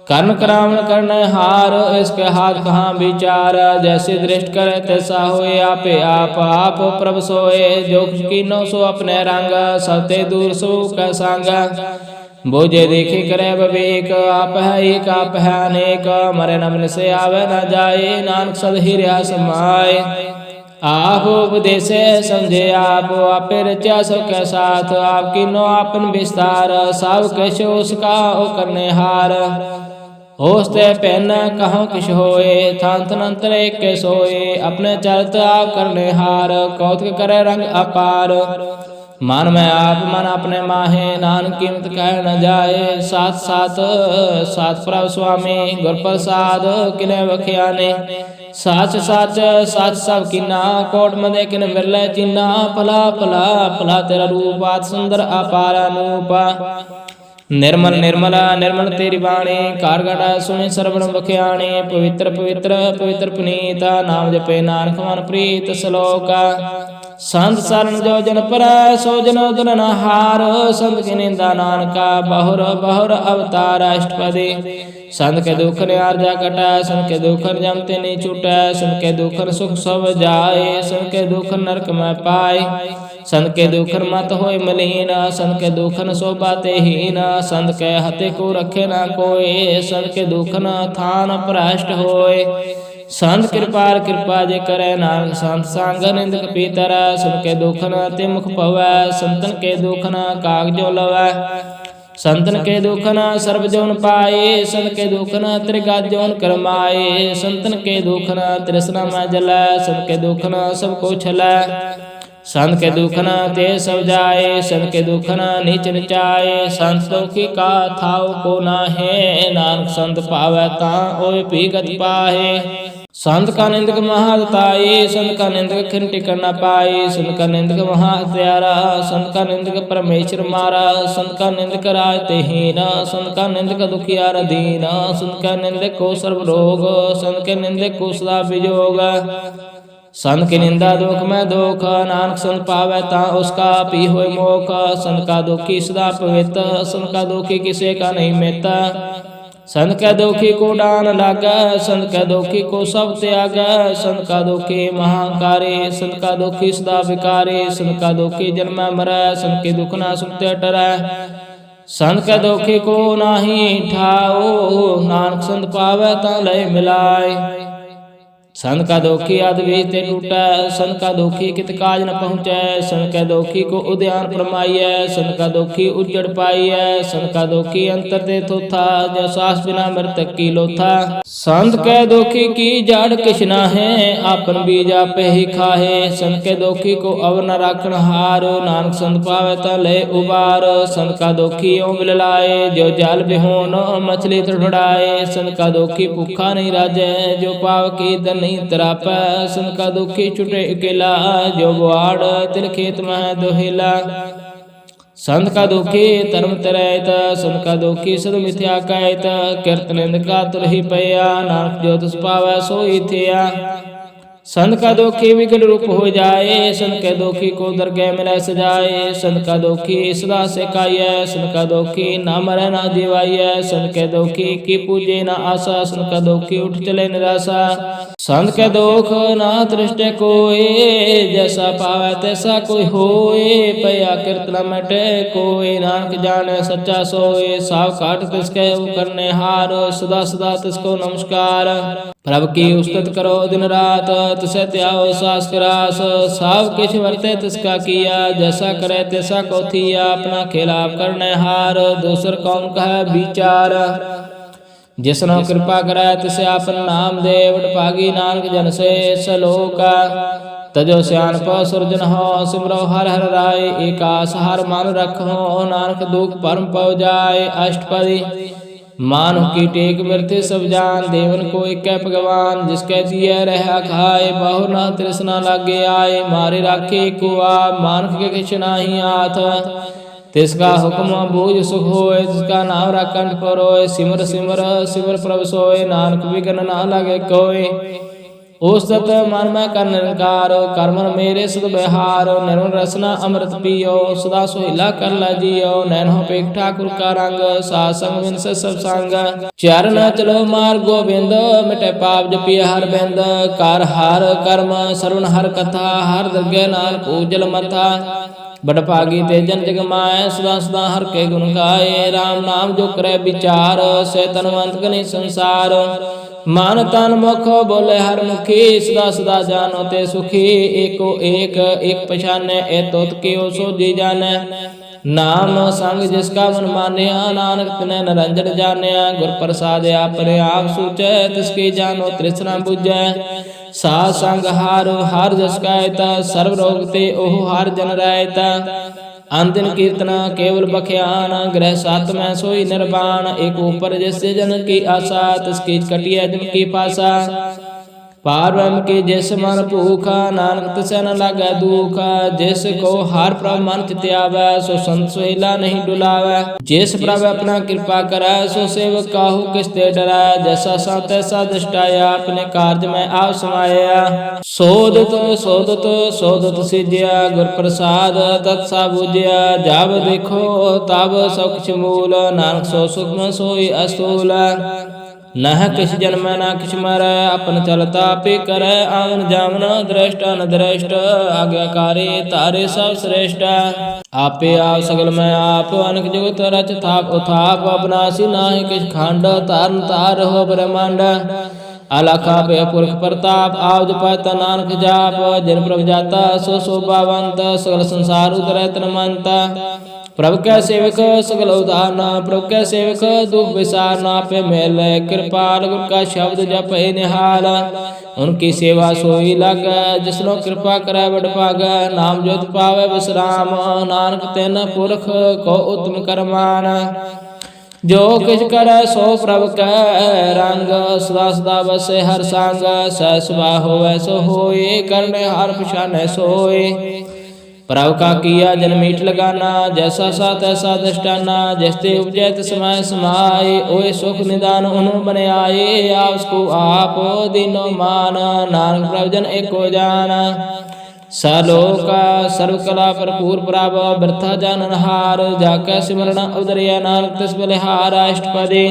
कर्ण करावण करने हार इसके हाथ कहाँ विचार जैसे दृष्ट करे तैसा होए आपे आप प्रभ सोए जो कुछ कीनो सो अपने रंग सते दूर सो कै संग बोझे देखे करे विवेक आप है एक आप है अनेक मरे न मिल से आवे न जाए नानक सद हिरया समाए आप उपदेश समझे आप आपे रचा सबके साथ आपकी नो आपन विस्तार सब कछ उसका ओ करने हार होस्ते पहन कहो किश होए थान तनंतर एक के सोए अपने चलत आप करने हार कौतक करे रंग अपार मन में आप मन अपने माहे नान कीमत कह न जाए साथ साथ साथ प्रभु स्वामी गुर प्रसाद किने बखियाने साच साच साच सब किन्ना कोट मदे किन मिले चिन्ना पला पला पला तेरा रूप आत सुंदर अपार अनूपा निर्मल निर्मला निर्मल तेरी बाणी कारगटा सुनि सरवण बखियाणी पवित्र पवित्र पवित्र पुनीता नाम जपे नानक मन प्रीत सलोका संत शरण जो जन परੈ सो जन उदर न हार। संत की निंदा नानका बहुर बहुर अवतार अष्टपदी। संत के दुख निवारजा कटै संत के दुख जमते नहीं छूटै। संत के दुख सुख सब जाए संत के दुख नरक में पाए। संत के दुखन मत होय मलीन संत के दुखन शोभा ते हीन। संत के हते को रखे ना कोय संत के दुखन थान भ्रष्ट होय। संत कृपाल कृपा जे करे नानक संत संग निंदक पीतर। संत के दुखन ते मुख पवै संतन के दुखन कागजो लवै। संतन के दुखन सर्व जोन पाए संत के दुखन त्रिगात जोन करमाए। संतन के दुखन तृष्णा में जलै संत के दुखन सब को छलै। संत के दुखन ते सब जाए संत के दुखन नीच निचाए। संत दुखी का थाव को नाहे नानक संत पावै तां ओय पीगत पाहे। संत का निंदक महाताई संत का निंदक खिन टिकन न पाई। संत का निंदक महा हत्यारा संत का निंदक परमेश्वर मारा। संत का निंदक राज ते हीन संत का निंदक दुखियार दीन। संत का निंदक को सर्व रोग संत के निंदक को सदा विजोग। संत की निंदा दुख में दुख नानक संत पावै तां उसका पी होय मोख। संत का दुखी सदा पवित्र संत का दुखी किसे का नहीं मिता। संत के दुखी को डान लागै संत के दुखी को सब त्यागै। संत का दुखी महाकारी संत का दुखी सदा विकारी। संत का दुखी जन्म मरै संत के दुख ना सुनते डरै। संत के दुखी को नाही ठाओ नानक संत पावै तां लय मिलाय। संत का दुखी अदबी ते टूटै संत का दुखी कित काज न पहुँचै। संत के दुखी को उद्यान परमाइयै संत का दुखी उज्जड़ पाइयै। संत का दुखी अंतर ते थोथा जो सास बिना मृतक की लोथा। संत के दुखी की जड़ किछ ना है आपन बीज आपे ही खाहे। संत के दुखी को अवर न राखण हार नानक संत पावै तां लय उबार। संत का दुखी ओं बिललाए जो जाल बिहोन मछली तड़फड़ाए। संत का दुखी भूखा नहीं राजै जो पाव की दन नहीं तरापै। संत का दुखी छुटे अकेला जो बुआड़ तिल खेत में दोहेला। संत का दुखी धर्म तरैत संत का दुखी सद मिथ्या कहत। कीर्त निंदका तुलही पया नानक जो तुस पावै सोई थिया। संत का दुखी विकट रूप हो जाए संत के दुखी को दरगह मिलै सजाए। संत का दुखी सदा सेकाइयै संत का दुखी ना मरै ना जीवाइयै। संत के दुखी की पूजे ना आशा संत का दुखी उठ चले निराशा। संत के दुख ना दृष्टि कोय जैसा पावै तैसा कोई होय। पया कीर्त न मिटे कोय नानक जाने सच्चा सोय। साव काट तिसके करने हार सदा सदा तिसको नमस्कार। प्रभु की उस्तत करो दिन रात तिसे त्याओ सास किरास। सब किछ वर्ते तिसका किया जैसा करे तैसा को थिया। अपना खिलाफ करने हार दूसर कौन कह विचार। जिसनो कृपा करे तिसे आपन नाम दे वडभागी नानक जन से सलोका। तजो सियान पौ सुरजन हो सिमरो हर हर राय। एकास हार मान रखो नानक दुख परम पौ जाय। अष्टपदी मानु की टेक मृत्यु सब जान देवन को एक भगवान। जिसके दिए रहा खाए बहु ना तृष्णा लागे आए। मारे राखे को आप मानुख के किछ नाही हाथ। तिसका हुक्म बूझ सुख होए जिसका नाम राखन परोए। सिमर सिमर सिमर प्रभु सोए नानक विघ्न ना लागे कोय। ओसत मन में कर निरंकार कर्मन मेरे सद बिहार। निर्मल रसना अमृत पियो सदा सोहिला कर ला जियो। नैनो पेख ठाकुर का रंग सासंग बिन से सब संग। चरण चलो मार गोविंद मिटे पाप जपिय हर बिंद। कर हर कर्म सरवण हर कथा हर दर्गे नानक उजल मथा। बड़भागी ते जन जग माय सदा सदा हर के गुण गाए। राम नाम जो करे विचार से तनवंत गनि संसार। मान तन मुख बोले हर मुखी सदा सदा जानो ते सुखी। एको एक एक पछाने ए तोत के सो जी जाने। नाम संग जिसका मन मान्या नानक तिने निरंजन जान्या। गुर प्रसाद आपने आप सूचे तिसकी जानो तृष्णा बुझै। साध संग हार हार जस कहता सर्व रोग ते ओह हार जन रहता। अंतिम कीर्तना केवल बख्यान ग्रह सात में सोई निर्वाण। एक ऊपर जैसे जन की आशा तिसकी कटिया जन की पासा। पार ब्रह्म की जिस मन भूखा, नानक तिसै न लागै दुखा। जिस को हर प्रभ मन चित आवै, सो संत सोहिला नहीं डुलावै। जिस प्रभ अपना कृपा करै, सो सेवक काहू किस ते डरै। जैसा संत तैसा दृष्टाया, अपने कार्य में आप समाया। सोदत सोदत सोदत सिजया, गुर प्रसाद तत् सा बूझया। जब देखो तब सब कुछ मूल, नानक सो सूक्ष्म सोई अस्थूल। नह किस जन्म न किस मरै, अपन चलता पे करै। आवन जावन दृष्ट अनदृष्ट, आज्ञाकारी तारे सब श्रेष्ठ। आपे आप सगल में आप, अनक जुगत रच थाप उथाप। अविनाशी नाहि किस खंड, तारन तार हो ब्रह्मांड। अलखा पे पुरख प्रताप, आप जपत नानक जाप। जिन प्रभ जाता सो शोभावंत, सगल संसार उतरै तन मंत। प्रभु कै सेवक सगल उदाहरना, प्रभु कै सेवक दुख विसारना। पे मेल कृपाल, गुर का शब्द जप निहाल। उनकी सेवा सोई लग, जिसनो कृपा करे बड़ भाग। नाम जोत पावे विश्राम, नानक तिन पुरख को उत्तम करमान। जो किछ करे सो प्रभु कै रंग, सदा सदा बसे हर संग। सहस सुभाव होवै सो होए, करने हर पछानै सोए। प्रभु का किया जन मीठ लगाना, जैसा सा तैसा दृष्टाना। जैसे उपजय तिस समय समाए, ओए सुख निदान उन्हों बने आए। आप उसको आप दीनो मान, नानक प्रभु जन एको जान। सलोका सर्व कला भरपूर प्रभ, वृथा जानन हार। जाकै सिमरना उदरिया, नानक तिस बलिहार। अष्टपदी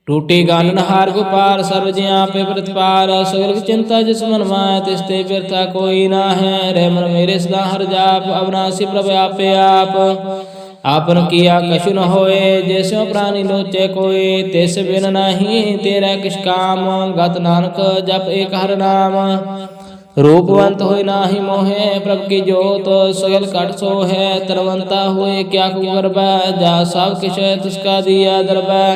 टूटी गानन हार गोपाल, सर्व जिया पे प्रतिपाल। सगल की चिंता जिस मन माय, तिस ते व्यर्था कोई ना है। रे मन मेरे सदा हर जाप, अविनाशी प्रभु आपे आप। आपन किया कछु न होए, जैसो प्राणी लोचे कोय। तिस बिन नहीं तेरा किस काम, गत नानक जप एक हर नाम। रूपवंत होय नाही मोहे, प्रभु की जोत सगल कट सो है। तरवंता हुए क्या कुगरबा, जा सब किछ तिसका दिया दरबा।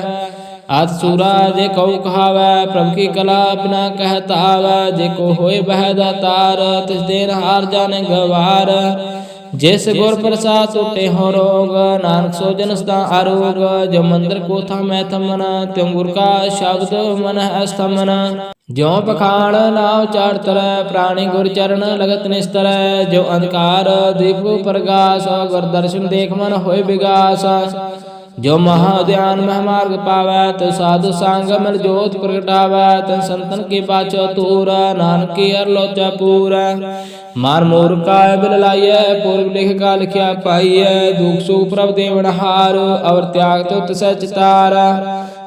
आत सूरा जे कऊ कहावै, प्रभु की कला बिना कहता आवै। जे को होए बह दातार, तिस देन हार जाने गवार। जिस गुर प्रसाद टूटे हो रोग, नानक सो जन सदा आरोग। जो मंदिर को था मैं थमन, त्यों गुर का शब्द मन अस्तमन। ज्यों पखाण नाव चार तरह, प्राणी गुर चरण लगत निस्तर। जो अंधकार दीप प्रकाश, गुर दर्शन देख मन होय विगास। जो महाध्यान मह मार्ग पावै, तो साधु सांग मिल जोत प्रगटावै। तन संतन की पाछो तूरा, नानक की हर लोचा पूरा। मार मोर काय बिल लाइय, पूर्व लिख का लिखिया पाइय। दुख सुख प्रभ देवन हार, और त्याग तो तिसै चितारा।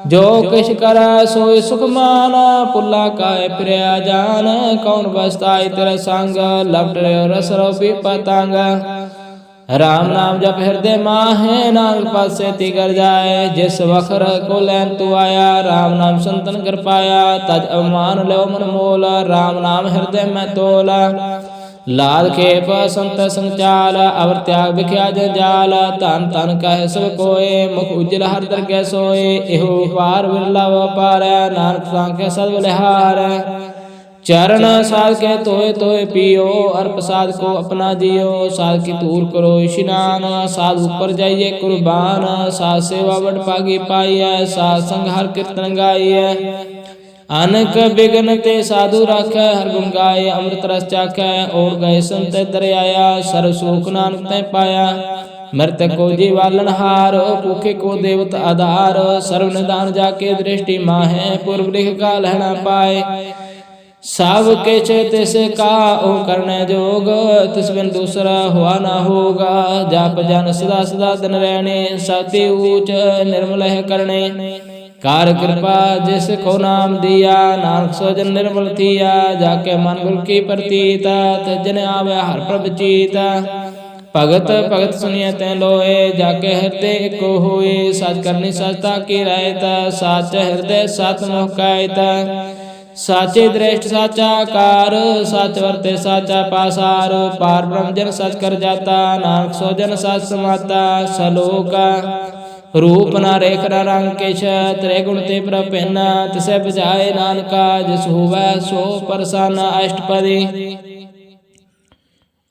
जो किछ कर सोय सुख मान, पुला काय फिरया जान। कौन बसताई तेरा संग, लपट रस रोपी पतंग। राम नाम जप हृदय माहे, नानक पद से तिगर जाए। जिस वखर को लैन तू आया, राम नाम संतन कर पाया। तज अवमान लो मन मोल, राम नाम हृदय में तोला। लाल खेप संत संचाल, अवर त्याग बिख्या जंजाल। तन तन कह सब कोय, मुख उज्जल हर दर कै सोए। एहो पार बिरला पार, नानक सांख्य सद बलिहार। चरण साध के तोय तोय पियो, और प्रसाद को अपना दियो। साध की दूर करो स्नान, साध ऊपर जाइए कुर्बान। साध सेवा बड़ पागी पाइय, साध संग हर कीर्तन गाइय। अनक बिघन ते साधु राखै, हर गुण गाय अमृत रस चाखै। और गए संत दर आया, सर्व सुख नानक तै पाया। मृत को जीवालन हार, भूखे को देवत आधार। सर्व निदान जाके दृष्टि माहे, पूर्व लिख का लहना पाए। सब किछ तिस का ओ करने जोग, तिस बिन दूसरा हुआ ना होगा। जाप जन सदा सदा दिन रहने, सती ऊच निर्मल है करने। कार कृपा जिस को नाम दिया, नानक सो जन निर्मल थिया। जाके मन गुर की प्रतीता, तजन आवे हर प्रभ चीता। भगत भगत सुनिए तै लोए, जाके हृदय को होए। सच करनी सचता की रहता, साच हृदय सत मोह कहता। साचे दृष्ट साचा कार, सच वर्ते साचा पासार। पार ब्रह्म जन सच कर जाता, नानक सो जन सच समाता। सलोका रूप न रेख न रंग किछ, त्रिगुण ते प्रभिन्न। तिसै बजाए नानका, जिस हुवै सो प्रसन्न। अष्टपदी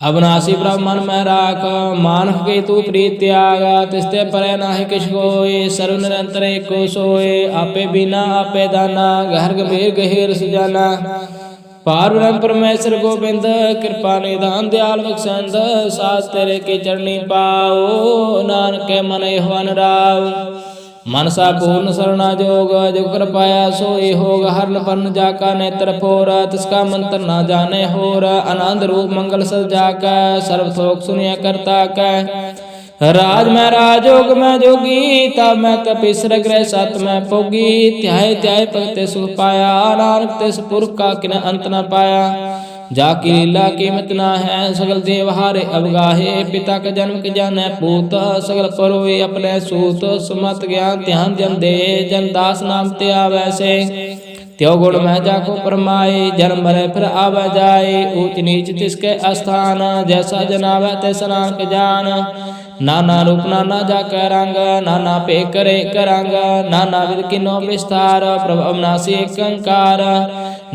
अविनाशी प्रभ मन में राख, मानव के तू प्रीत त्याग, तिस्ते परे नाहि किछ कोय, सर्व निरंतर एको सोय, आपे बिना आपे दाना, गहर गंभीर गहीर सुजाना। पार ब्रह्म परमेश्वर गोबिंद, कृपा निधान दयाल बख्शंद, सास तेरे की चरणी पाओ, नानक के मन एहो अनुराग। मनसा पूर्ण सरना जोग, जो कर पाया सोई होग, हरन पन्न जाका नेत्र फोर, तिसका मंत्र ना जाने होर, आनंद रूप मंगल सद जाका, सर्व थोक सुनिया करता कै। राज में राजोग में जोगी, तब मैं कपीसर ग्रह सत में भोगी, त्याय त्याय भगते सुख पाया, नानक तिस पुरख का किन अंत न पाया। जाकी लीला कीमत ना है, सगल देव हारे अवगाहे, पिता का जन्म के जाने पूत, सगल परोए अपने सूत, सुमत ज्ञान ध्यान जन दे, जन दास नाम ते आवे से। त्यो गुण में जाको परमाए, जन्म मरे फिर आवे जाए, ऊंच नीच तिसके अस्थान, जैसा जनावे तैसा नानक जान। नाना रूप नाना जाके रंग, नाना पे करे करंग, नाना विध किनो विस्तार, प्रभु अविनाशी एक अंकार।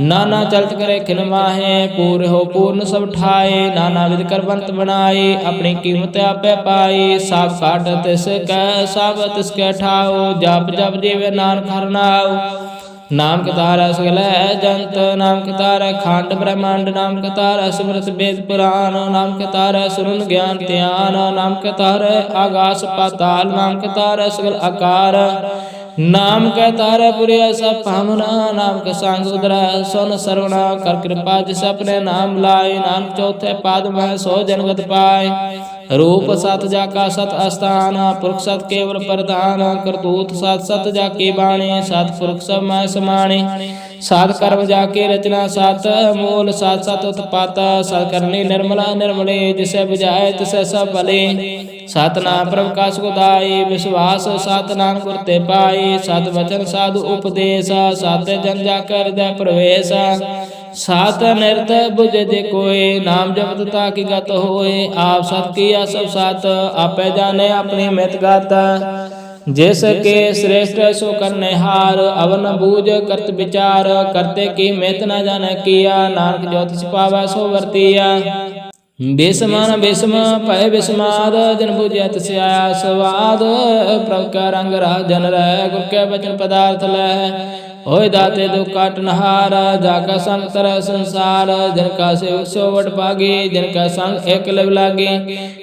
नाना चलत करे खिन माहे, पूर्ण हो पूर्ण सब ठाए, नाना विध कर बंत बनाए, अपनी कीमत आपे पाई, साफ काट तिसके सब तिसके ठाओ, जप जप जीवे नानक हर नाम। नाम के तारा सगल जंत, नाम के तारा खांड ब्रह्मांड, नाम के तारा सिमरत वेद पुराण, नाम के तारा सुरन ज्ञान ध्यान, नाम के तारा आकाश पाताल, नाम के तारा सगल आकार। नाम के तारा पुरिया सब पामना, नाम के सांग उदरा सोन सरवणा, कर कृपा जिस अपने नाम लाए, नाम चौथे पाद में सो जनगत पाए। रूप सत जाका सत अस्थान, पुरख सत केवल प्रधान, करतूत सत सत जाकी बाणी, सत पुरख सब मैं समाणी। सात कर्म जाके रचना सात, मूल सात सत उत्पात, सत करनी निर्मला निर्मले, जिसे बुझाए तिसे सब भले। सत नाम प्रभ का सुखदाई, विश्वास सात नाम गुर ते पाई, सत वचन साधु उपदेश, सात जन जाकर हृदय प्रवेश। सात नृत बुझ जे कोय, नाम जपत ताकि गत होए, आप सत किया सब सात, आपे जाने अपनी मित गात। जिसके श्रेष्ठ सो करने हार, अवन बूझ करत विचार, करते की मित न जाने किया, नानक ज्योतिष पावै सो वर्तिया। बेसमान बेसम पय बेसमाद, जन बुझिया तिस आया स्वाद, प्रभु का रंग रह जन रह, गुर के वचन पदार्थ लह। होय दाते दुख काटनहार, जाका संग तरह संसार, जिनका सेवक सो वट पागे, जिनका संग एक लव लागे।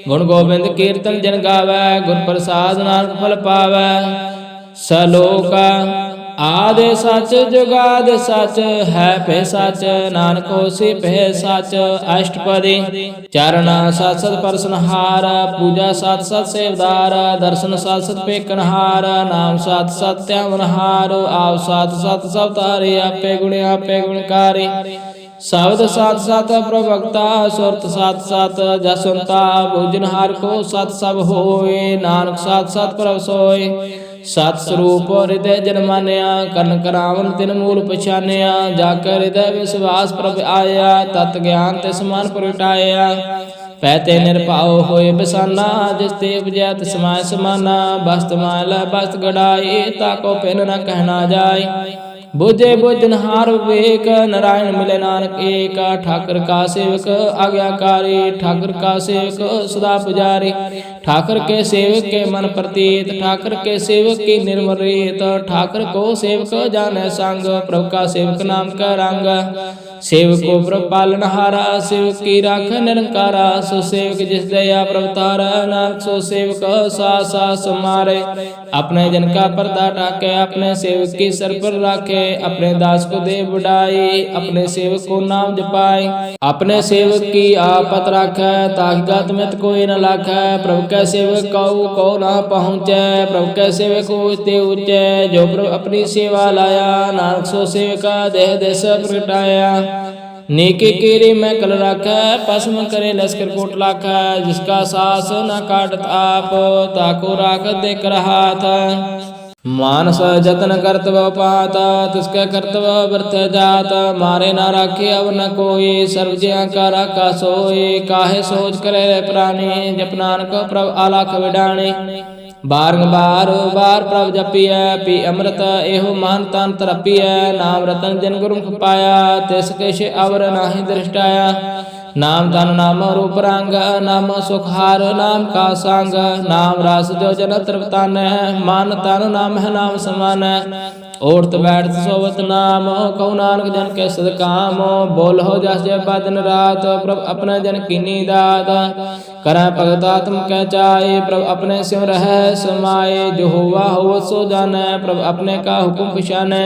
गुण गोविंद कीर्तन जन गावै, गुर प्रसाद नानक फल पावै। सलोका आदि सच जुगाद सच, है पे सच नानक होसी पे सच। अष्टपदी चारण सत सत परसनहार, पूजा सत सत सेवदार, दर्शन सत सत पेकनहार, नाम सत सत त्यावनहार, आप सत सत सब तारे, आपे गुणकारी। शब्द सात सात प्रभक्ता, सुरत सात सात जसवंता, भोजनहार को सत सब होए, नानक सात सात प्रभ सोए। सत स्वरूप हृदय जन मानिया, कर्ण करावन तिन मूल पछानिया, जाकर हृदय विश्वास प्रभ आया, तत् ज्ञान तिस मन प्रगटाया। पैते निरपाओ होए बसाना, जिस ते उपजै तिस माय समाना, बस्त माय बस्त गड़ाई, ताको पिन न कहना जाय। बुझे बुझनहार विवेक, नारायण मिले नानक एक, ठाकर का सेवक आज्ञाकारी, ठाकर का सेवक सदा पुजारी। ठाकर के सेवक के मन प्रतीत, ठाकर के सेवक की निर्मल रीत, ठाकर को सेवक जाने संग, प्रभु का सेवक नाम का रंग। सेवक को प्रभु पालनहारा, सेवक की राख निरंकारा, सो सेवक जिस दया प्रभु तारा, नानक सो सेवक सा समारे। अपने जन का पर्दा ढाके, अपने सेवक की सर पर राखे, अपने दास को दे बढ़ाई, अपने सेवक को नाम जपाए। अपने सेवक की आपत राखे, ताकि गत मित कोई न लाखे। प्रभु के सेवक को न पहुँचे, प्रभु के सेवक को ते ऊंचे, जो प्रभु अपनी सेवा लाया, नानक सो सेवक देह देश प्रगटाया। नीके केरे में कल रखा, पसम करे लश्कर कोट लाखा, जिसका सास न काटत आप, ताको राख देख रहा था। मानस जतन करतव पाता, तिसके करतव व्रत जात, मारे ना राखे अब न कोई, सर्व जिया का राखा सोई। काहे सोच करे प्राणी, जप नानक प्रभ आलाख विडाणी। बारंबार बार प्रभ जपिय, पी अमृत एहो मान तान तरपिय, नाम रतन जन गुरुमुख पाया, तिस किछ अवर नाहि दृष्टाया। नाम धन नाम रूप रंग, नाम सुखार नाम का संग, नाम रस जो जन तृप्तान, मन तन नाम है नाम समान। ओढ़त बैठत सोवत नाम, कहु नानक जन के सदकाम। बोल हो जस जय दिन रात, प्रभु अपने जन कीनी दात। करै भगत आत्म कह चाहे, प्रभु अपने स्यों रह समाये। जो हुआ हो सो जानै, प्रभु अपने का हुक्म पिछानै।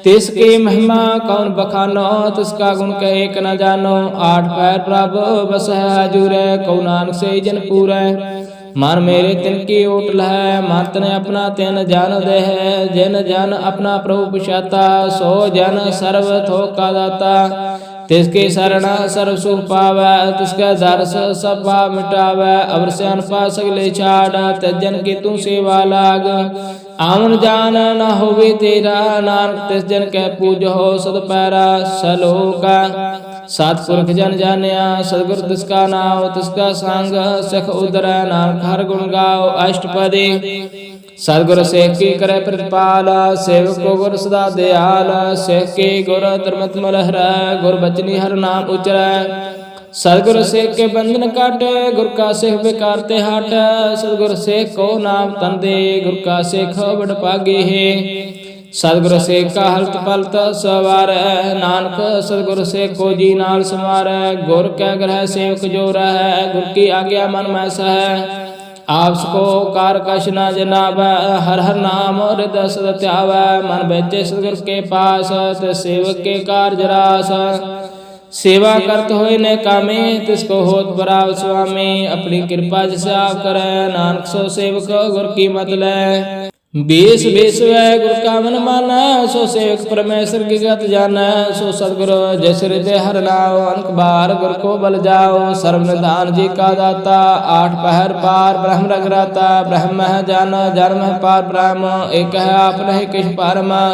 तिसकी महिमा कौन बखानो, तिसका गुण कह एक न जानो। आठ पैर प्रभु बस है हजूर, कहु नानक से जन पूरै। मन मेरे तिनकी ओट लहै, मन तने अपना तिन जान दे है। जिन जन अपना प्रभु पुछाता, सो जन सर्व थोक का दाता। तिसकी शरण सर्व सुख पावै, तिसका दर्श सब पाप मिटावै। अवर से अनपा सगले छाड़, तजन की तू सेवा लाग। आवन जान न होवे तेरा, नानक तिस जन के पूजो सद पैरा। सलोका सतपुरख जन जानिया, सतगुर तिसका नाम तिसका संग। सख उदरै नानक हर गुण गाओ अष्टपदी। सतगुर सेख की करे प्रतिपाल, सेवक को गुर सदा दयाल। सेख की गुर धर्मत मल हरै, गुर बचनी हर नाम उचरै। सतगुर सेख के बंधन काटे, गुर का सेख बेकार ते हट। सतगुर सेख को नाम तन दे, गुर का सेख बड़ भागे है। सतगुर सेख का हलत पलत सवार, नानक सतगुर सेख को जी नाल समार। गुर कै ग्रह सेवक जो रह, गुर की आज्ञा मन में सह। आपस को कार कश न जनावै, हर हर नाम हृदय सद ध्यावै। मन बेचे सतगुर के पास, ते सेवक के कारज रास। सेवा करत होए ने कामे, तिसको होत बराव स्वामी। अपनी कृपा जिस आप करे, नानक सो सेवक गुर की मत लै। बेस बेस वै गुर का मन मानै, सो सेवक परमेश्वर की गत जानै। सो सतगुर जैस हृदय हर नाम, अनक बार गुर को बल जाओ। सर्व निधान जी का दाता, आठ पहर पार ब्रह्म रघुराता। ब्रह्म है जान, जन्म है पार ब्रह्म, एक है आप नहीं किछ पारमा।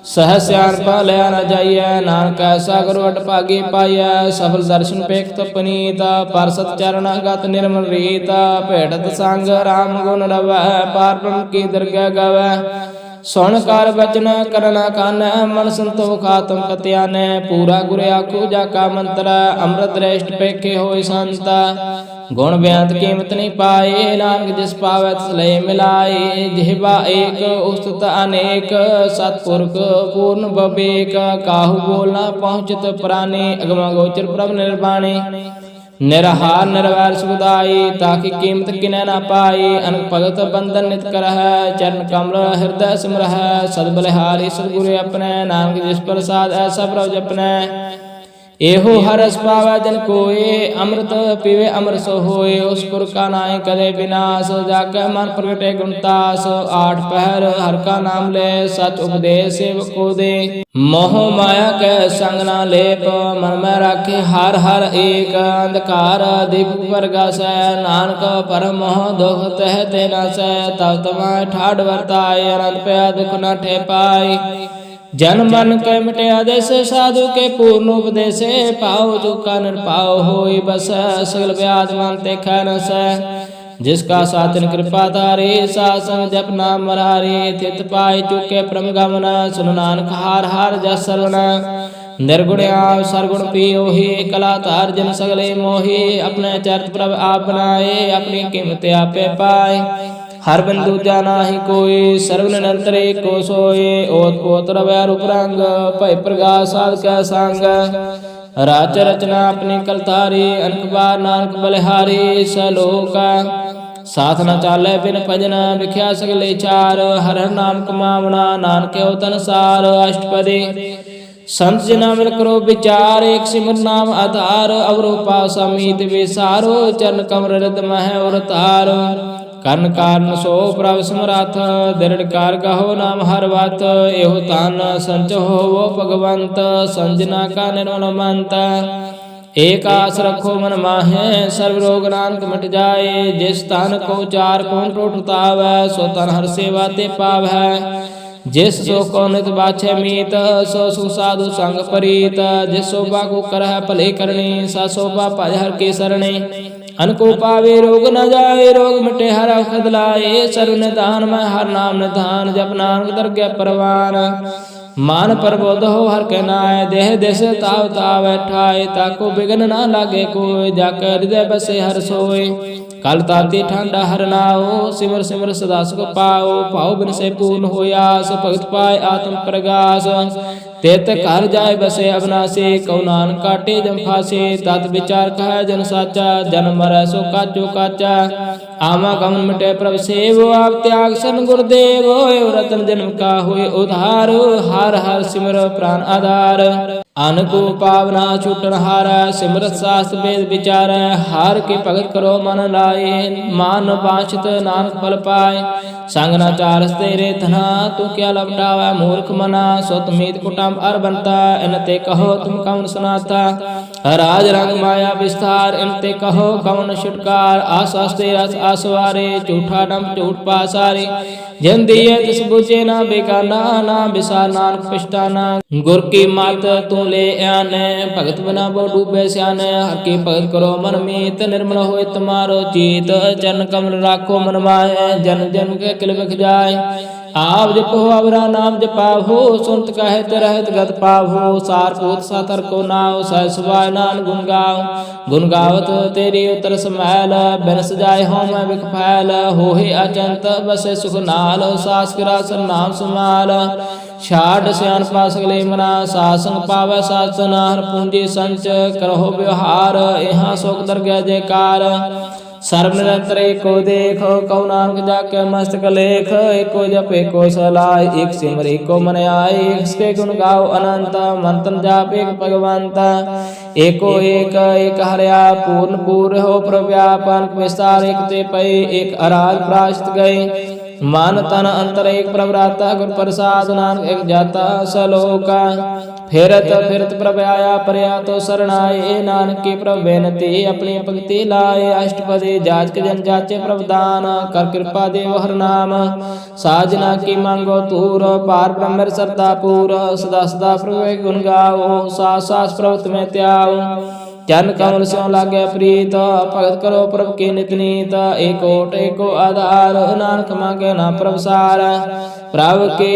सह स्यान पालया न जाइए, नानक ऐसा गुरु अट भागी पाइय। सफल दर्शन पेख पनीत, पर सत चरण गत निर्मल रीत। भेटत संग राम गुण रवै, पार ब्रह्म की दरगह गवै। सुन कर बचन करना कानै, मन संतोख आत्म कत्यानै। पूरा गुर आखू जाका मंत्र, अमृत रेष्ट पेखे होय संत। गुण बेअंत कीमत नहीं पाए, नानक जिस पावै तिस लय मिलाए। जिह्वा एक उस्तत अनेक, सतपुरख पूर्ण बबेक। काहू बोलना पहुँचत प्राणी, अगम गोचर प्रभ निर्वाणी। निरहार निर्वैर सुखदाई, ताकि कीमत किनै न पाई। अनक भगत बंधन नित करह, चरण कमल हृदय सिमरह। सद बलिहारी सतगुरु अपने, नानक जिस प्रसाद ऐसा प्रभ जपनै। एहो हरस पावै जन कोय, अमृत पीवे अमर सो होय। उस पुर का नाय कदे विनाश, जाके मन प्रगटे गुणतास। आठ पहर हर का नाम ले, सच उपदेश सेवक को दे। मोह माया के संग ना लेप, मन में राखे हर हर एक। अंधकार दीप प्रगासै, नानक परम मोह दुख तह ते नासै। तब तमाय ठाड वर्ताय, अनंत पे दुख न ठे पाय। जन मन के मिटे आदेश, साधु के पूर्ण उपदेश। पाओ जो का निरपाओ होई बस, सगल व्याध मानते खैन सै। जिसका सातन कृपा धारे, सासन जप नाम मरारे। तित पाए चुके परम गमना, सुन नानक हार हार जस सरवना। निर्गुण आप सरगुण पियोहि, कला तार जन सगले मोहि। अपने चरित प्रभ आप बनाए, अपनी कीमत आपे पाए। हर बिंदु जाना ही कोई, सर्व निरंतर एको सोए। ओत पोत रवै रूप रंग, भय प्रगास साध कै संग। राच रचना अपनी कलतारी, अनक बार नानक बलिहारी। सलोका साथ न चाले बिन भजन, विख्या सगले चार। हर हर नाम कमावना, नानक हो तन सार। अष्टपदी संत जना मिल करो विचार, एक सिमर नाम आधार। अवरो पास अमित विसारो, चरण कमर हृदय मह और तार। कर्ण कारण सो प्रभ समरथ, दृढ़ कार कहो नाम हर बात। एहो तान संच हो वो भगवंत, संजना का निर्मल मंत। एक आस रखो मन माहे, सर्व रोग नानक मिट जाए। जिस तन को चार कोण टोटतावै, सो तन हर सेवा ते पावै। जिस सो को नित बाछे मीत, सो सुख साधु संग परीत। जिस शोभा को करह भले करनी, सा शोभा भज हर की सरणी। अनको पावे रोग न जाए, रोग मिटे हर औखद लाए। सर्व निधान में हर नाम निधान, जप नानक दरगह परवान। मान प्रबोध हो हर के नाय, देह देश ताव ताव ठाए, ताको बिघन ना लागे कोय, जाकर हृदय बसे हर सोए। कल ताती ठंडा हर नाओ, सिमर सिमर सदा सुख पाओ, पाओ बिन से पूर्ण होयास, भगत पाए आत्म प्रगास। तेत घर जाय बसे अविनाशी, कौ नानक काटे जम फासे, तत विचार कह जन साचा, जन मरै सो काचो काचा। आमा गमन मिटे प्रभ सेव, आप त्याग सन गुरुदेव, रतन जन्म का हुए उधार, हर हर सिमर प्राण आधार। अनको पावना छूटन हारा, सिमरत शास्त्र वेद विचार, हार के भगत करो मन लाए, मान बांछित नानक फल पाए। संग न चारस तेरे धना, तू क्या लपटावा मूर्ख मना, सुत मीत कुटुंब अर बनता, इनते कहो तुम कौन सुनाता। राज रंग माया विस्तार, इनते कहो कौन छुटकार, आस तेरा आसवारे, झूठा डंप झूठ पासारे। जिन दिए तिस बुझे ना बेगाना, ना विसार नानक पछताना। गुर की मात तू ले आने, भगत बना बो डूबे स्याने। हर की भगत करो मन मीत, निर्मल होए तुम्हारो चीत। चरण कमल राखो मन माहे, जन जन के किल बिख जाए। आप जपो अवरा नाम जपाहो, सुनत कहत रहत गत पाहो। सार पूत सातर को नाव, सह सुभाय नान गुण गाओ। गुण गावत तेरी उतर समैल, बिन सजाए हों मैं बिख फैल। होहे अचंत बसे सुख नाल, सास किरा सर नाम समाल। छाड़ स्यान पास सगले मना, सासंग पावै सास नाहर। पूंजी संच करहो व्यवहार, यहाँ शोक दरगह जयकार। सर्व निरंतर एको देखो, कौ नानक जाके मस्तक लेख। एको जप एको सलाय, एक सिमर एको मन आए। इसके गुण गाओ अनंत, मंतन जाप एक भगवंत। एको एक हरया पूर्ण पूर्ण हो प्रव्यापन, विस्तार एक ते पै एक अराज प्राश्त गए। मन तन अंतर एक प्रभराता, गुर प्रसाद नानक एक जाता सलोका। फिरत फिरत प्रभ आया परया तो शरणाए, नानक की प्रभ बेनती अपनी भक्ति लाए। अष्टपदी जाच के जन जाचे प्रभ दान, कर कृपा देव हर नाम। साजना की मांगो तूर, पार ब्रह्म श्रद्धा पूर। सदा सदा प्रभु गुण गाओ, सास सास प्रभु तुम्हें त्याओ। चरण कमल स्यों लागे प्रीत, भगत करो प्रभु की नित नीत। एकोट एको आधार, नानक मांगे ना प्रभ सार। प्रभु के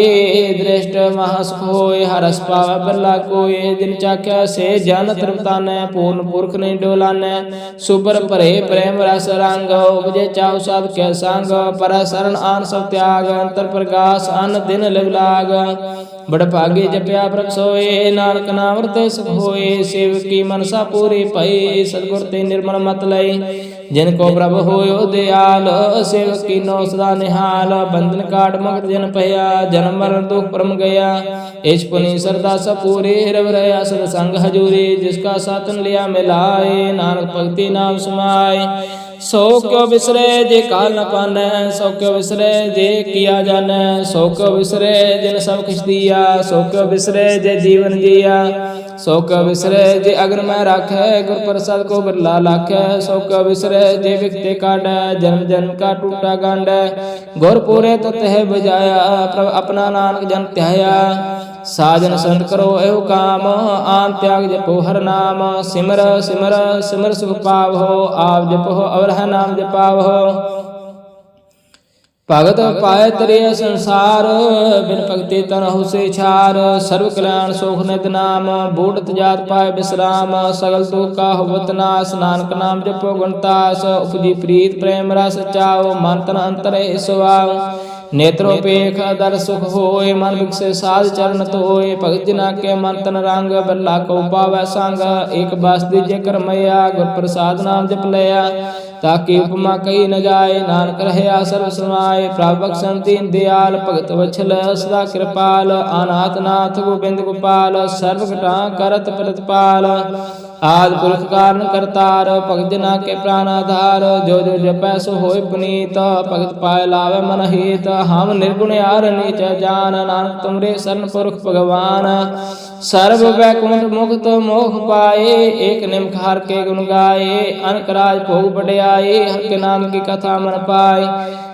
दृष्ट महासुख होय, हरस पावै बिरला कोय। जिन चाख्या से जन तृप्तानै, पूर्ण पुरख नहीं डोलानै। सुबर भरे प्रेम रस रंग, उपजे चाहु साध के संग। पर शरण आन सब त्याग, अंतर प्रकाश अन दिन लिव लाग। बड़ भागे जपया प्रभ सोए, नानक नाम हृदय सुख होए। सेव की मनसा पूरी पई, सतगुर ते निर्मल मत लई। जिनको प्रभु होयो दयाल, सेवक की नौ सदा निहाल। बंधन काट मगत जन पया, जन्म मरण दुख परम गया। इस पुनि सरदा सपूरे, रव रया सद संग हजूरी। जिसका सातन लिया मिलाए, नानक भक्ति नाम समाए। सो क्यों बिसरे जे काल न पानै, सो क्यों बिसरे जे किया जानै। सो क्यों बिसरे जिन सब किछ दिया, सो क्यों बिसरे जे जीवन जिया। सो क्यों बिसरे जे अग्न में राखै, गुर प्रसाद को बिरला लाखै। सो क्यों बिसरे जे विखते काटै, जन्म जन्म का टूटा गांडै। गुर पूरे तो तह बजाया, प्रभ अपना नानक जन त्याया। साजन संत करो एव काम, आन त्याग जपो हर नाम। सिमर सिमर सिमर सुख पावो, आप जपो और है नाम जपावो। भगत पाए तरिय संसार, बिन भक्ति तनहु से छार। सर्व कल्याण सुख नित नाम, बूढ़त जात पाए विश्राम। सगल सुख का होवत नाश, नानक नाम जपो गुणतास। उपजी प्रीत प्रेम रस चाओ, मन तन अंतर सुआओ। नेत्रोपेख दर सुख होय, मन विकसे साध चरण तोय। भगत जना के मन तन रंग, बिरला को पावै संग। एक बास दीजे कर मैया, गुर प्रसाद नाम जप लया। ताकि उपमा कही न जाए, नानक रहया सर्व समाय। प्रभु बख्शन दीन दयाल, भगत वत्सल सदा कृपाल। अनाथ नाथ गोविंद गोपाल, सर्व घटा करत प्रतिपाल। आदि पुरख कारण करतार, भगत जना के प्राण आधार। जो जो जपै सो होय पुनीत, भगत पाए लावे मन हित। हम निर्गुण यार नीच जान, नानक तुमरे शरण पुरख भगवान। सर्व वैकुंठ मुक्त मोह पाए, एक निम्ख हर के गुण गाए। अनक राज भोग बढ़ियाए, हर के नाम की कथा मन पाए।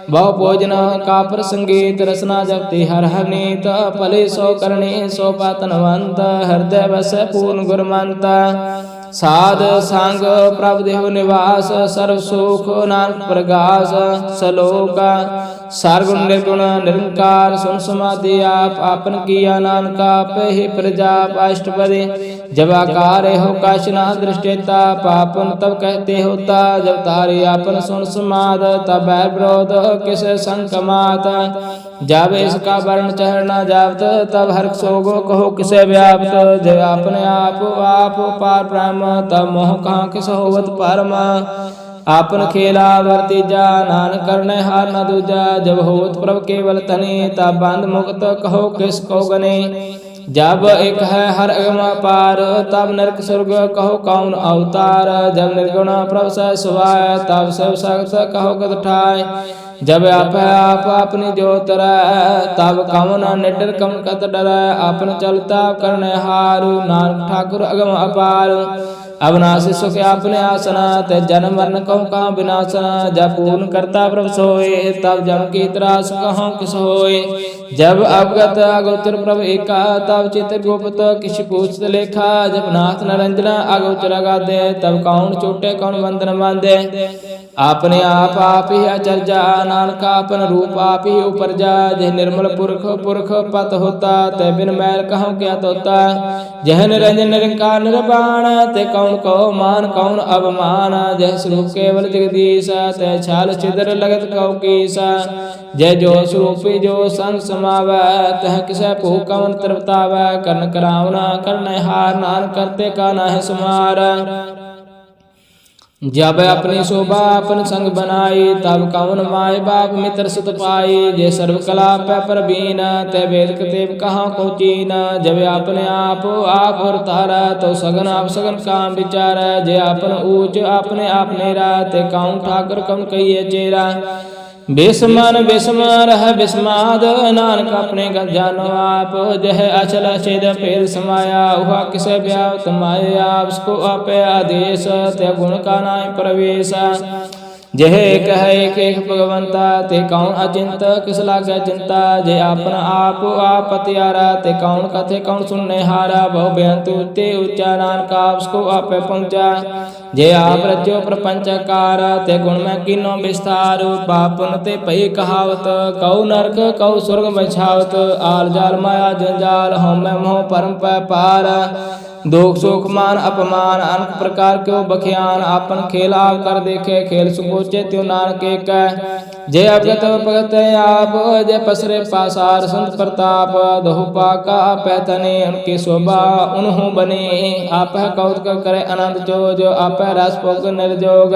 बहु भोजन का प्रसंगीत, रसना जपति हर हनीत। भले सो करणी सो पातनवंत, हृदय बस पूर्ण गुरमंत। साध संग प्रभु देव निवास, सर्व सुख नानक प्रगास। सलोका सरगुण निर्गुण निरंकार सुन समाधि आप आपन किया नानका पे ही प्रजा अष्टपदी जब आकार हो काशना दृष्टेता पापन तब कहते होता जब तारी आपन सुन समाद तब बैर विरोध किस संकमात जब इसका वर्ण चढ़ना जावत तब हर सोगो कहो किसे व्याप्त जब अपने आप पार ब्रह्म तब मोह कहाँ किस होवत परमा आपन खेला वर्तीजा नान करने हार न दूजा जब होत प्रभ केवल तने तब बंद मुक्त कहो किस को गने जब एक है हर अगम पार तब नरक स्वर्ग कहो कौन अवतार जब निर्गुण प्रभ से सुवाय तब सब सख्त कहो कद ठाय जब आप अपनी जोत तब कौन निडर कम कत डर आपन चलता करने हारू नानक ठाकुर अगम अपार अविनाशी सुख अपने आसना ते जन्म मरण कहो कहाँ विनाशना जब पूर्ण करता प्रभ सोए तब जम की त्रास कहाँ किस होए जब अवगत अगोचर प्रभ एका तब चित्र गोपत किसी पूछत लेखा जब नाथ नरंजना अगोचर गादे तब कौन चोटे कौन बंधन बांधे अपने आप ही अचर्या नानक अपन रूप आप ही ऊपर जा जह निर्मल पुरख पुरख पत होता ते बिन मैल कहो क्या तोता जह निरंजन निरंकार निर्वाण ते कौन को मान कौन अवमान जह स्वरूप केवल जगदीश ते छाल छिद्र लगत कौ कीसा जय जो स्वरूपी जो संग समाव तह किसे पू कवन तरताव कर्ण करावना कर्ण हार नान करते का नाह सुमार जब अपनी शोभा अपन संग बनाई तब कौन माय बाप मित्र सुत पाई जे सर्व कला पे परवीन ते वेद कतेब कहाँ को चीन जब अपने आप और तारा तो सगन आप सगन काम विचार जे अपन ऊंच अपने आप नेरा ते कौन ठाकुर कौन कहिए चेरा बेसमान बेसमान है बिस्माद नानक अपने गत जानो आप जह अचल छेद फेर समाया हुआ किसे ब्याह तुम्हारे उसको आपे आदेश ते गुण का नाय प्रवेश जह एक है एक भगवंता ते कौन अचिंत किस लागे चिंता जे अपना आप पतियारा ते कौन कथे कौन सुनने हारा बहु बेअंत ते उच्चा नानका उसको आपे पहुंचा जे आप रचो प्रपंचकार ते गुण में किनो विस्तार पापन ते पई कहावत कौ नरक कौ स्वर्ग बछावत आल जाल माया जंजाल हम मोह परम पार दुख सुख मान अपमान अनेक प्रकार क्यों बखियान आपन खेल आप कर देखे खेल सुकोचे त्यो नानक कह जय अवगत भगत आप जय पसरे पासार संत प्रताप दहु पाका पैतने उनकी शोभा उन्हों बने आप कौत करे आनंद जो जो आप रस भोग निर्जोग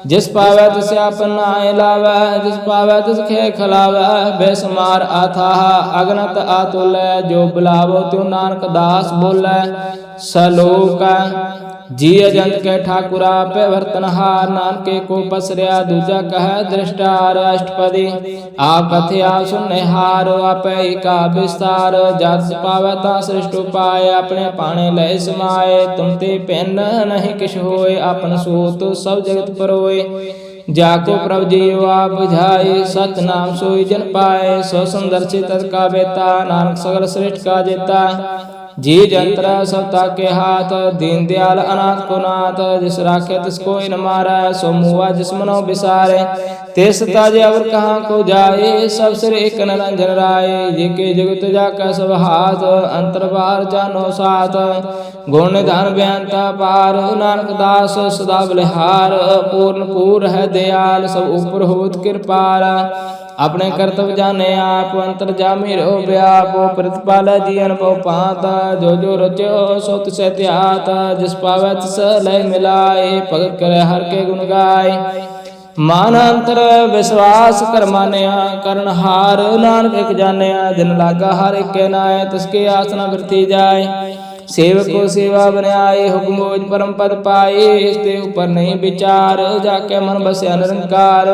जिस पावे तिस आपन नाय लावे जिस पावे तिस खे खलावे बेसमार आथाह अगनत आतुल जो बुलावो त्यो नानक दास बोले सलोका जी अजंत के ठाकुरा पे वर्तनहार नानके को पसरिया दूजा कह दृष्टार अष्टपदी आप कथे आप सुनने हार आप का विस्तार जात पावे ता सृष्ट उपाय अपने पाने लय समाये तुम ते पेन नहीं किश होए अपन सूत सब जगत परोए जाको प्रभ जीव आप बुझाए सत नाम सोई जन पाए सो संदर्शित का बेता नानक सगल श्रेष्ठ का जेता जी जंत्र सबता के हाथ दीन दयाल अनाथ को नाथ जिस राखे तिसको इन मारा सो मुआ जिस मनो बिसारे तेस ताजे अवर कहाँ को जाए सब सिर एक निरंजन राय जी के जगत जाका सब हाथ अंतरबार जानो साथ गुण निधान बेअंता पार नानक दास सदा बलिहार पूर्ण पूर है दयाल सब ऊपर होत कृपाल अपने कर्तव्य जाने आप अंतर जामी रो व्याप प्रतिपाल जी अनुभव पाता जो जो रचो सो तिसे त्यात जिस पावे तिस लय मिलाए भगत करे हर के गुण गाय मानांतर विश्वास कर मानिया करण हार नानक एक जानिया जिन लागा हर एक के नाय तिसके आसना वृत्ति जाय सेवक को सेवा बनाए हुक्म परम पद पाए इसके ऊपर नहीं विचार जाके मन बसे निरंकार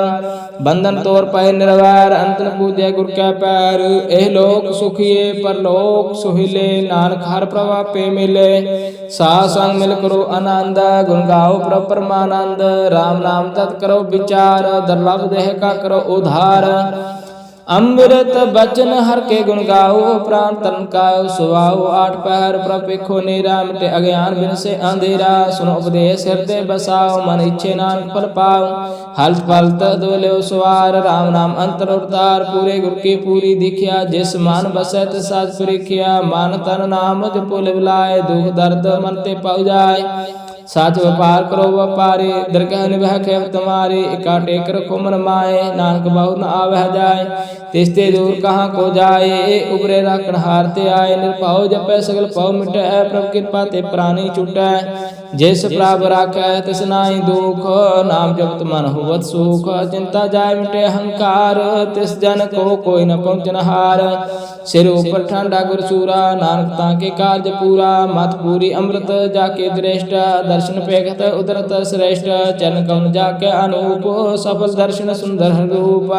बंधन तोर पाए निर्वैर अंतन पूजे गुर के पैर एह लोक सुखिए पर लोक सुहिले नानक हर प्रभा पे मिले सा संग मिल करो आनंद गुण गाओ प्रभ परमानंद राम नाम तत् करो विचार दुर्लभ देह का करो उधार अमृत बचन हर के गुण गाओ, प्राण तन कायो सुवाओ। आठ पहर प्रपेखो नीरा, मिटे अज्ञान बिन से अंधेरा। सुनो उपदेश हृदय बसाओ, मन इच्छे नानक फल पाओ। हल्त पलत दोल्यो सवार, राम नाम अंतर उतार। पूरे गुर की पूरी दिखिया, जिस मान बसै तिस साज परिखिया। मान तन नाम जपो लिव लाए, दुख दर्द मन ते पौ जाए। साच व्यापार करो व्यापारी, दरगाह निभह खेम तुम्हारी। एका टेक रखो मन माए, नानक बहु न आवह जाए। तिस्ते दूर कहाँ को जाए, उबरे राखण हारते आए। निरभाव जपै सगल पाव मिटै, प्रभु कृपा ते प्राणी छूटै। जिस प्रभ राखै तिस नाहि दुख, नाम जपत मन होवत सुख। चिंता जाय मिटे अहंकार, तिस जन को कोई न पहुँचन हार। सिर ऊपर ठंडा गुर सूरा, नानक ताके कार्य पूरा। मत पूरी अमृत जाके दृष्ट, दर्शन पेखत उदरत श्रेष्ठ। चरण कमल जाके अनूप, सफल दर्शन सुंदर रूप।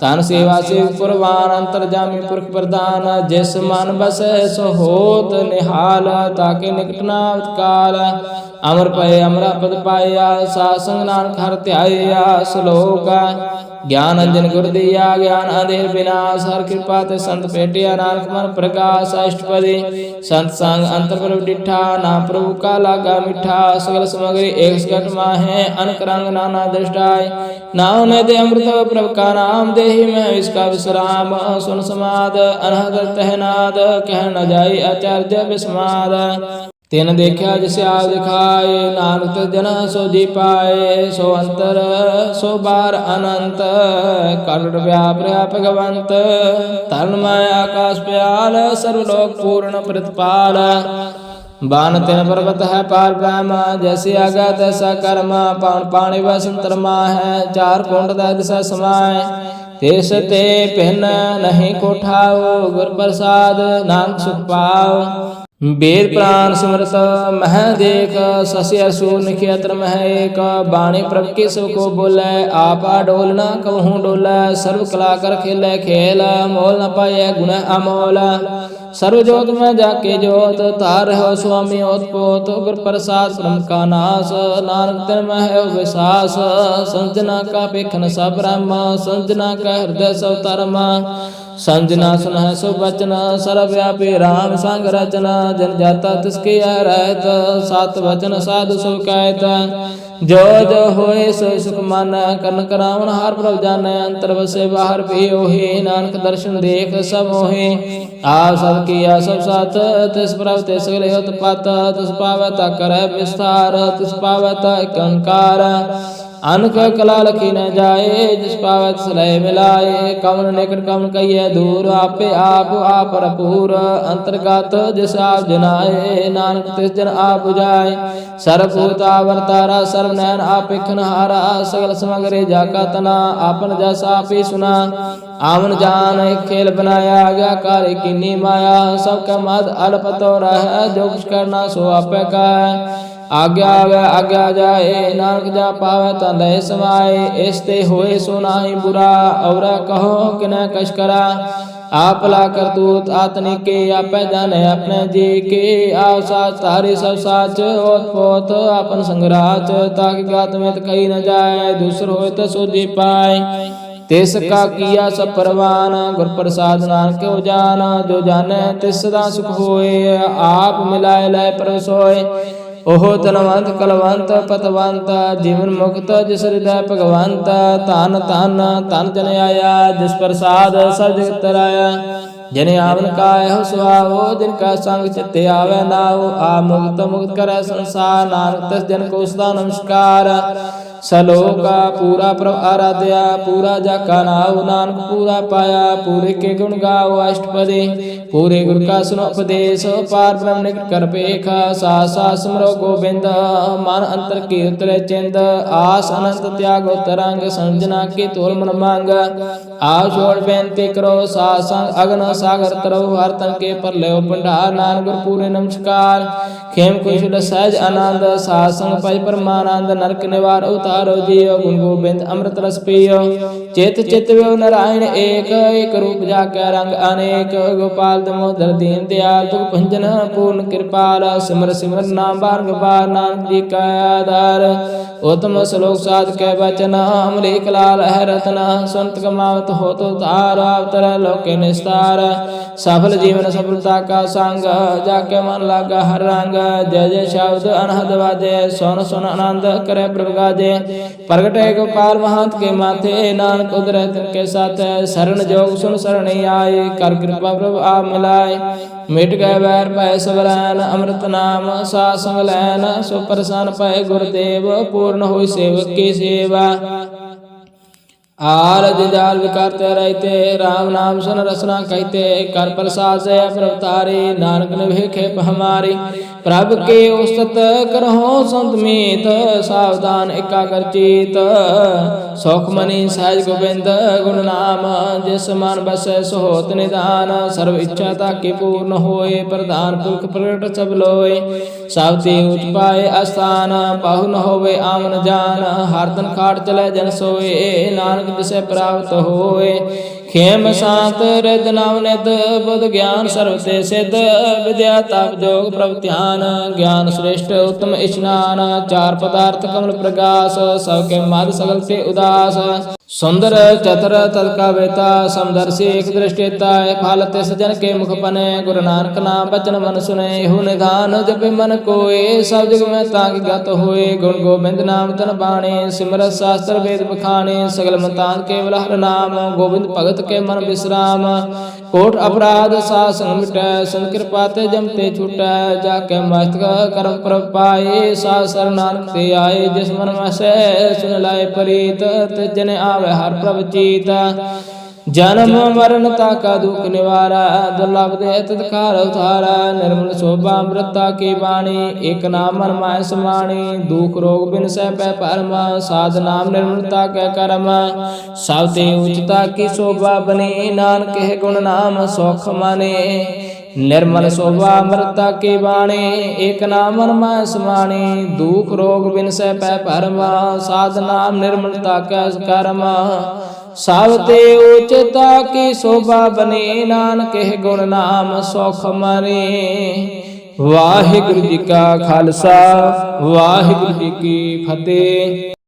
तन सेवा से कुर्बान, अंतर जामी पुरख प्रदान। जिस मन बसै सो होत निहाल, ताके निकट न आवत काल। अमर पय अमरा पद पाया, सासंग नानक हर त्याया। श्लोक ज्ञान अंजन गुर दिया, ज्ञान अंधेर विनाश। हर कृपा ते संत पेटिया, नानक मन प्रकाश। अष्टपदी संत संग अंतर प्रभु डिठा, नाम प्रभु का लागा मिठा। सगल सामग्री एक सकट माहे, अनक रंग नाना दृष्टाय। नाम न दे अमृत प्रभु का नाम, देहि में इसका विश्राम। सुन समाद अनहद तहनाद, कह न जाय आचार्य विस्माद। तिन देखा जिसे आप दिखाए, नानक जना सो जी पाए। सो अंतर सो बार अनंत, करुण व्याप भगवंत। तन्मय आकाश प्याल, सर्वलोक पूर्ण प्रतिपाल। बान तिन पर्वत है पार ब्रह्म, जैसे आगा तैसा कर्म। पान पाणी वसंतरमा है, चार कुंड दिशा समाए। तिस ते भिन्न नहीं कोठाओ, गुर प्रसाद नानक सुख पाओ। वेद प्राण सिमरत मह देख, शशि असुर निखियत्र मह एक। बाणी प्रभु के सब को बोले, आपा डोलना कहूँ डोला। सर्व कला कर खेले खेल, मोल न पाए गुण अमोल। सर्व जोत में जाके जोत, तार हो स्वामी ओतपोत। गुर प्रसाद ब्रह्म का नाश, नानक तिन में है विश्वास। संजना का पेखन सब ब्रह्म, संजना का हृदय सब धर्म। संजना सुनह सो बचन, सर्वव्यापी राम संग रचना। जन जाता तिसके रहत, सात वचन साधु सब कहत। जो जो होए सो सुख मान, कर्ण करावन हार प्रभु जानै। अंतर बसे बाहर भी ओहि, नानक दर्शन देख सब मोहि। आप सब किया सब साथ, तिस प्रभु ते सगल उत्पत। तिस पावत करੈ विस्तार, तिस पावत कंकार। अनक कला लखी न जाए, जिस पावत सलय मिलाए। कमन निकट कमन कहिए दूर, आपे आप रपूर। अंतर्गत जिस आप जनाए, नानक तिस जन आप बुझाए। सर्वभूत आवर्तारा, सर्व नयन आप हारा। सगल समग्रे जाका तना, आपन जस आप ही सुना। आमन जान एक खेल बनाया, आज्ञाकारी कीनी माया। सबका मद अल्प तो रह, जो कुछ करना सो आपे का। आज्ञा आवे आज्ञा जाए, नानक जा पावे तंदय समाए। इसते होए सो नाहि बुरा, और कहो कि न कश करा। आप ला करतूत आतनी के, आपे जाने अपने जी के। आप साच तारी सब साच, ओत पोत आपन संगराच। ताकि गात में कही न जाए, दूसर होए तो सो जी पाए। तिसका किया सब परवान, गुर प्रसाद नानक को जाना। जो जाने तिस सदा सुख होए, आप मिलाए लय पर सोए। ओह धनवंत कलवंत पतवंत, जीवन मुक्त जिस हृदय भगवंत। तन तन तन जन आया, जिस प्रसाद सब जगत तराया। जने आवन काय हो सुहावो, जिनका संग चित्ते आवे नाव। आ मुक्त मुक्त करे संसार, नानक तिस जन को सदा नमस्कार। सलोका पूरा प्रभ आराध्या, पूरा जाका नाव। नानक पूरा पाया, पूरे के गुण गाओ अष्टपदी। पूरे गुर का सुनो उपदेश, पार ब्रह्म निकट कर पेखा। सा सिमरो गोविंद, मन अंतर की उतरे चिंद। आस अनंत त्यागो तरंग, संजना की तोल मन मांग। आओ छोड़ बेनती करो, सासंग अगन सागर तरो। हर तन के पर ले भंडार, नानक गुर पूरे नमस्कार। खेम कुशल सहज आनंद, सासंग पज परमानंद। नरक निवार उतार अवतारो जियो गुण गोबिंद अमृत रस पियो चित चित व्यो नारायण एक एक रूप जाके रंग अनेक गोपाल दामोदर दीन दयाल दुख भंजन पूर्ण कृपाल सिमर सिमर नाम बार गोपाल नानक जी का आधार उत्तम श्लोक साध के वचन अमरीक लाल है रत्न संत कमावत हो तो तार अवतर लोके निस्तार सफल जीवन सफलता का संग जाके मन लागा हर रंग जय जय शब्द अनहद वाजे सोन सोन आनंद करे प्रभु गाजे प्रगटे गोपाल महंत के माथे नानक उदर के साथ शरण जोग सुन शरण आए कर कृपा प्रभु आप मिलाए मिट गए बैर पै सबरैन अमृत नाम सा संग लैन सो प्रसन्न पै गुरुदेव पूर्ण हुई सेवक की सेवा आरज जाल विकारते रहते राम नाम सुन रसना कहते कर प्रसाद से प्रभतारी नानक ने भेखे हमारी प्रभु के उस्तत करहो संत मीत सावधान एकाग्र चित सौख मणि सहज गोविंद गुण नाम जिस मन बस सोहत निदान सर्व इच्छा ताकि पूर्ण होए प्रधान पुरख प्रकट सब लोए सावती उच पाए अस्थान पाहु न होवे आमन जान हरदन खाट चले जन सोए नानक जिसे प्राप्त होए खेम शांत रिद नाम नित बुध ज्ञान सर्व से सिद्ध विद्या ताप जोग प्रभ ध्यान ज्ञान श्रेष्ठ उत्तम स्नान चार पदार्थ कमल प्रकाश सबके मद सगल से उदास सुंदर चतर तत्का वेता समदर्शी एक दृष्टिता फल तिस जन के मुख पने गुरु नानक नाम बचन मन सुने हु निधान जप मन कोय सब जग में ताकि गत होए गुण गोबिंद नाम तन बाणे सिमरत शास्त्र वेद बखाने सगल मतान केवल हर नाम गोविंद भगत के मन विश्राम कोट अपराध सा संग मिटै संत कृपा ते जमते छूटै जाके मस्तक कर्म प्रभ पाए सा सर नानक ते आए जिस मन में से सुन लाए प्रीत ते जन आवे हर प्रभ चीत जन्म मरण ताका दुख निवारा दुर्लभ दे तत्काल उतारा निर्मल शोभा अमृता की वाणी एक नाम मन माय समाणी दुख रोग बिन सह पै परमा साध नाम निर्मलता के कर्म सावते उच्चता की शोभा बनी नानक है गुण नाम सौख माने निर्मल शोभा अमृता की वाणी एक नाम मन माय समाणी दुख रोग बिन सह पै परमा साध नाम निर्मलता के कर्म सावते उच्चता की शोभा बने नानक गुण नाम सौख माने वाहिगुरु जी का खालसा वाहिगुरु जी की फतेह।